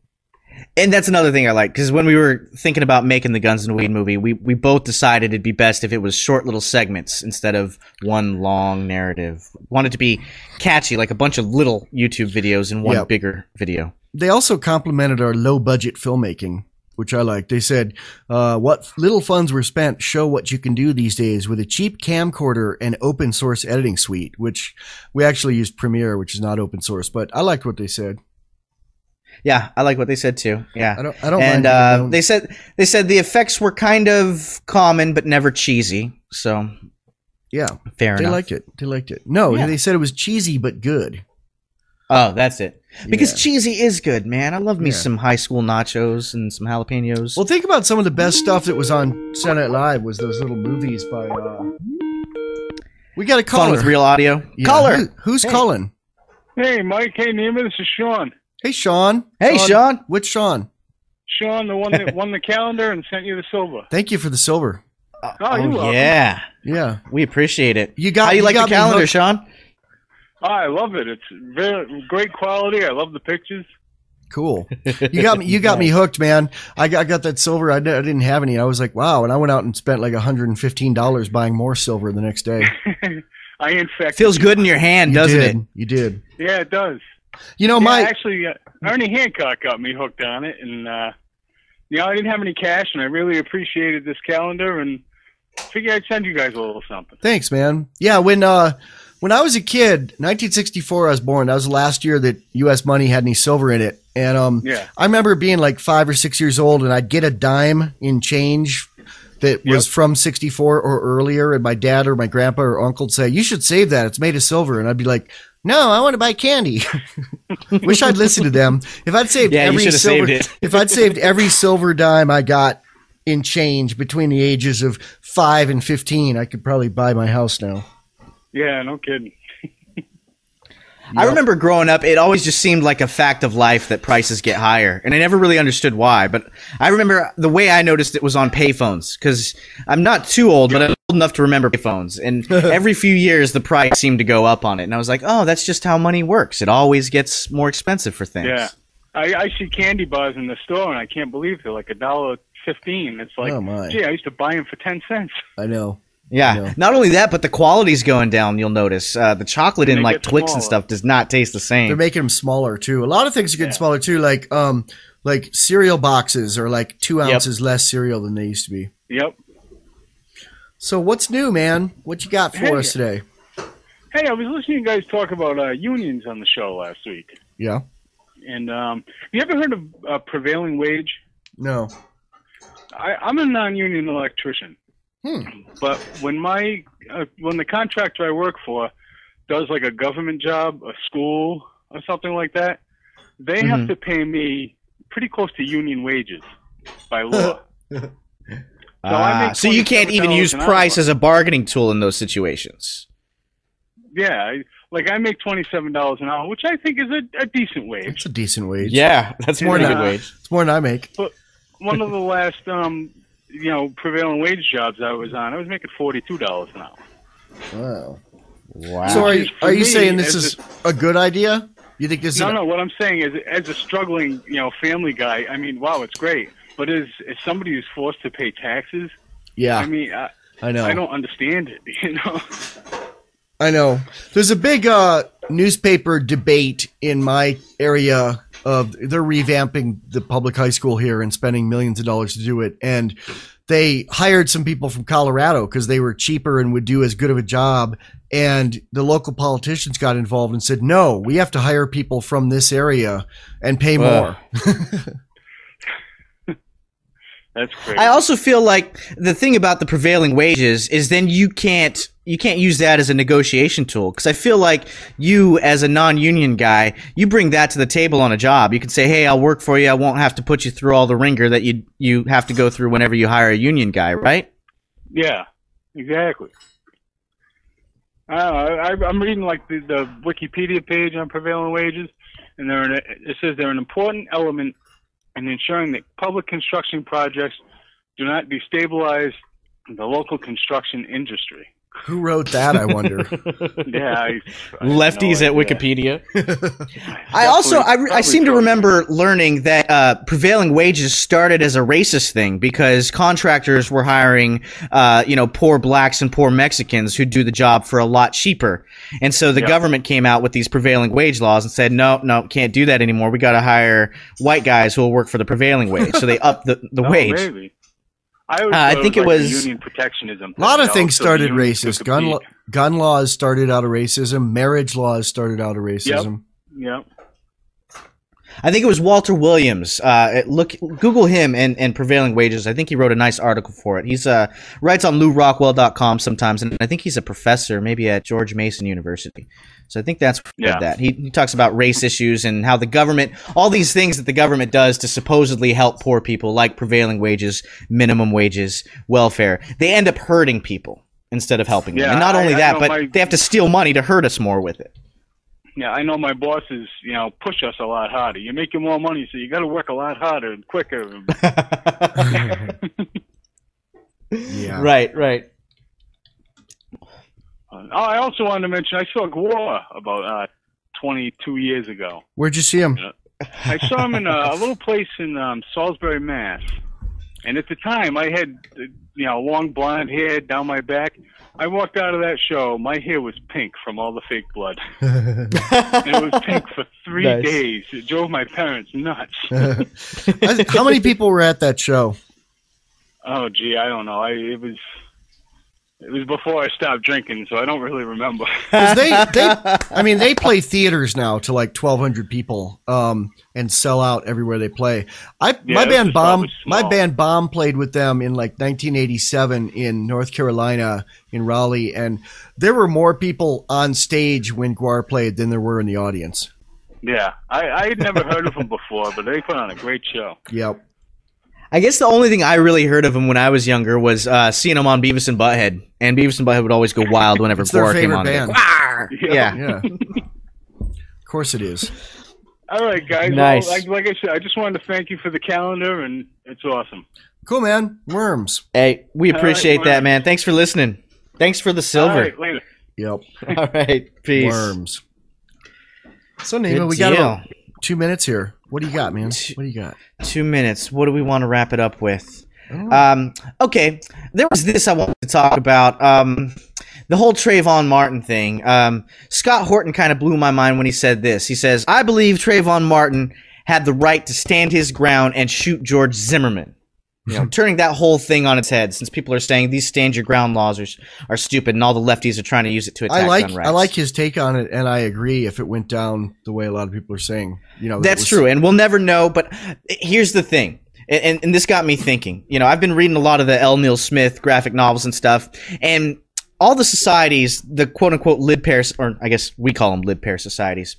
Speaker 2: And that's another thing I like, because when we were thinking about making the Guns and Weed movie, we both decided it'd be best if it was short little segments instead of one long narrative. Wanted to be catchy, like a bunch of little YouTube videos in one bigger video. They
Speaker 1: also complimented our low-budget filmmaking, which I like. They said, what little funds were spent show what you can do these days with a cheap camcorder and open source editing suite, which we actually used Premiere, which is not open source, but I liked what they said.
Speaker 2: Yeah, I like what they said too. Yeah,
Speaker 1: I don't
Speaker 2: and
Speaker 1: mind
Speaker 2: they said the effects were kind of common but never cheesy. So
Speaker 1: yeah,
Speaker 2: fair enough.
Speaker 1: They liked it. No, they said it was cheesy but good.
Speaker 2: Oh, that's it. Because cheesy is good, man. I love me some high school nachos and some jalapenos.
Speaker 1: Well, think about some of the best stuff that was on Saturday Night Live was those little movies by. We got a caller.
Speaker 2: Fun with real audio.
Speaker 1: Yeah.
Speaker 2: Caller,
Speaker 1: who's calling?
Speaker 10: Hey, Mike. Hey, Neema. This is Sean.
Speaker 1: Hey, Sean.
Speaker 2: Hey, Sean.
Speaker 1: Which Sean?
Speaker 10: Sean, the one that won the calendar and sent you the silver.
Speaker 1: Thank you for the silver.
Speaker 10: Oh, you're welcome.
Speaker 1: Yeah.
Speaker 2: We appreciate it.
Speaker 1: How
Speaker 2: you like the calendar, Sean?
Speaker 10: I love it. It's very great quality. I love the pictures.
Speaker 1: Cool. You got me hooked, man. I got that silver. I didn't have any. I was like, wow. And I went out and spent like $115 buying more silver the next day.
Speaker 10: I infected.
Speaker 2: Feels good in your hand, doesn't it?
Speaker 1: You did.
Speaker 10: Yeah, it does.
Speaker 1: You know,
Speaker 10: actually, Ernie Hancock got me hooked on it, and I didn't have any cash, and I really appreciated this calendar, and figured I'd send you guys a little something.
Speaker 1: Thanks, man. Yeah, when I was a kid, 1964, I was born. That was the last year that U.S. money had any silver in it. And I remember being like 5 or 6 years old, and I'd get a dime in change that was from 64 or earlier, and my dad or my grandpa or uncle would say, "You should save that. It's made of silver." And I'd be like, "No, I want to buy candy." Wish I'd listened to them. If I'd saved if I'd saved every silver dime I got in change between the ages of 5 and 15, I could probably buy my house now.
Speaker 10: Yeah, no kidding.
Speaker 2: I remember growing up, it always just seemed like a fact of life that prices get higher, and I never really understood why. But I remember the way I noticed it was on payphones, because I'm not too old, but I'm old enough to remember payphones. And every few years, the price seemed to go up on it, and I was like, "Oh, that's just how money works. It always gets more expensive for things."
Speaker 10: Yeah, I see candy bars in the store, and I can't believe they're like $1.15. It's like, gee, I used to buy them for 10 cents.
Speaker 1: I know.
Speaker 2: Yeah, not only that, but the quality's going down, you'll notice. The chocolate in like Twix and stuff does not taste the same.
Speaker 1: They're making them smaller, too. A lot of things are getting smaller, too. Like cereal boxes are like 2 ounces less cereal than they used to be.
Speaker 10: Yep.
Speaker 1: So what's new, man? What you got for us today?
Speaker 10: Hey, I was listening to you guys talk about unions on the show last week.
Speaker 1: Yeah.
Speaker 10: And you ever heard of prevailing wage?
Speaker 1: No.
Speaker 10: I'm a non-union electrician. But when the contractor I work for does like a government job, a school, or something like that, they have to pay me pretty close to union wages by law.
Speaker 2: So you can't even use price as a bargaining tool in those situations.
Speaker 10: Yeah, I make $27 an hour, which I think is a decent wage.
Speaker 1: It's a decent wage.
Speaker 2: Yeah, that's more than a good wage.
Speaker 1: It's more than I make.
Speaker 10: But one of the last prevailing wage jobs I was on, I was making $42 an hour.
Speaker 1: Wow. So are you saying this is a good idea? You think this is
Speaker 10: No, what I'm saying is, as a struggling, family guy, I mean, wow, it's great. But as somebody who's forced to pay taxes, I mean,
Speaker 1: I know.
Speaker 10: I don't understand it,
Speaker 1: I know. There's a big newspaper debate in my area of they're revamping the public high school here and spending millions of dollars to do it. And they hired some people from Colorado because they were cheaper and would do as good of a job. And the local politicians got involved and said, no, we have to hire people from this area and pay more.
Speaker 10: That's crazy.
Speaker 2: I also feel like the thing about the prevailing wages is then you can't use that as a negotiation tool, because I feel like you, as a non-union guy, you bring that to the table on a job. You can say, hey, I'll work for you. I won't have to put you through all the ringer that you have to go through whenever you hire a union guy, right?
Speaker 10: Yeah, exactly. I'm reading like the Wikipedia page on prevailing wages, and it says they're an important element in ensuring that public construction projects do not destabilize the local construction industry.
Speaker 1: Who wrote that, I wonder?
Speaker 2: Lefties at Wikipedia. I seem to remember learning that prevailing wages started as a racist thing because contractors were hiring poor blacks and poor Mexicans who do the job for a lot cheaper. And so the government came out with these prevailing wage laws and said, no, can't do that anymore. We got to hire white guys who will work for the prevailing wage. So they upped the wage.
Speaker 10: Maybe.
Speaker 2: I think it was
Speaker 10: union protectionism.
Speaker 1: A lot of things started racist. Gun laws started out of racism. Marriage laws started out of racism.
Speaker 10: Yep.
Speaker 2: I think it was Walter Williams. Google him and prevailing wages. I think he wrote a nice article for it. He's writes on LouRockwell.com sometimes, and I think he's a professor, maybe at George Mason University. So I think that's that. He talks about race issues and how the government, all these things that the government does to supposedly help poor people, like prevailing wages, minimum wages, welfare, they end up hurting people instead of helping them. And not only that, but they have to steal money to hurt us more with it.
Speaker 10: Yeah, I know my bosses, push us a lot harder. You're making more money, so you got to work a lot harder and quicker.
Speaker 1: Yeah.
Speaker 2: Right.
Speaker 10: I also wanted to mention I saw Gore about 22 years ago.
Speaker 1: Where'd you see him?
Speaker 10: I saw him in a little place in Salisbury, Mass. And at the time, I had, long blonde hair down my back. I walked out of that show. My hair was pink from all the fake blood. And it was pink for 3 days. It drove my parents nuts.
Speaker 1: How many people were at that show?
Speaker 10: Oh, gee, I don't know. It was before I stopped drinking, so I don't really remember.
Speaker 1: They play theaters now to like 1,200 people, and sell out everywhere they play. My band Bomb played with them in like 1987 in North Carolina in Raleigh, and there were more people on stage when Guar played than there were in the audience.
Speaker 10: Yeah, I had never heard of them before, but they put on a great show.
Speaker 1: Yep.
Speaker 2: I guess the only thing I really heard of him when I was younger was seeing him on Beavis and Butthead, and Beavis and Butthead would always go wild whenever Guar came on.
Speaker 1: Band.
Speaker 2: Yeah.
Speaker 1: Of course it is.
Speaker 10: All right, guys.
Speaker 2: Nice.
Speaker 10: Well, like I said, I just wanted to thank you for the calendar, and it's awesome.
Speaker 1: Cool, man. Worms.
Speaker 2: Hey, we appreciate that, man. Thanks for listening. Thanks for the silver.
Speaker 10: All right, later.
Speaker 1: Yep.
Speaker 2: All right, peace.
Speaker 1: Worms. So, Neema, we got about 2 minutes here. What do you got, man? What do you got?
Speaker 2: 2 minutes. What do we want to wrap it up with? Okay, there was this I wanted to talk about. The whole Trayvon Martin thing. Scott Horton kind of blew my mind when he said this. He says, I believe Trayvon Martin had the right to stand his ground and shoot George Zimmerman. Turning that whole thing on its head, since people are saying these stand your ground laws are stupid, and all the lefties are trying to use it to attack gun rights.
Speaker 1: I like his take on it, and I agree. If it went down the way a lot of people are saying,
Speaker 2: that's true, and we'll never know. But here's the thing, and this got me thinking. I've been reading a lot of the L. Neil Smith graphic novels and stuff, and all the societies, the quote unquote lib pair, or I guess we call them lib pair societies.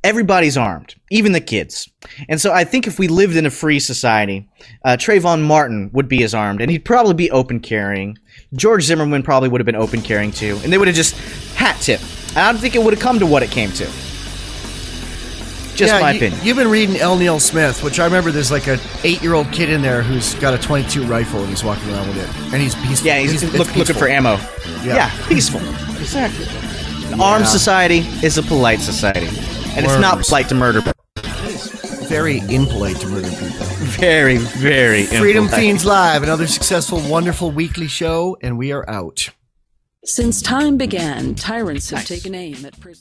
Speaker 2: Everybody's armed, even the kids. And so I think if we lived in a free society, Trayvon Martin would be as armed, and he'd probably be open carrying. George Zimmerman probably would have been open carrying too, and they would have just hat tipped. I don't think it would have come to what it came to. Just my opinion.
Speaker 1: You've been reading L. Neil Smith, which I remember there's like an 8-year-old kid in there who's got a .22 rifle and he's walking around with it. And he's peaceful.
Speaker 2: Yeah, he's looking for ammo. Yeah, peaceful. Exactly. An armed society is a polite society. And it's not polite to murder people.
Speaker 1: Very impolite to murder people.
Speaker 2: Very, very impolite.
Speaker 1: Freedom Fiends Live, another successful, wonderful weekly show, and we are out.
Speaker 4: Since time began, tyrants have taken aim at prisoners.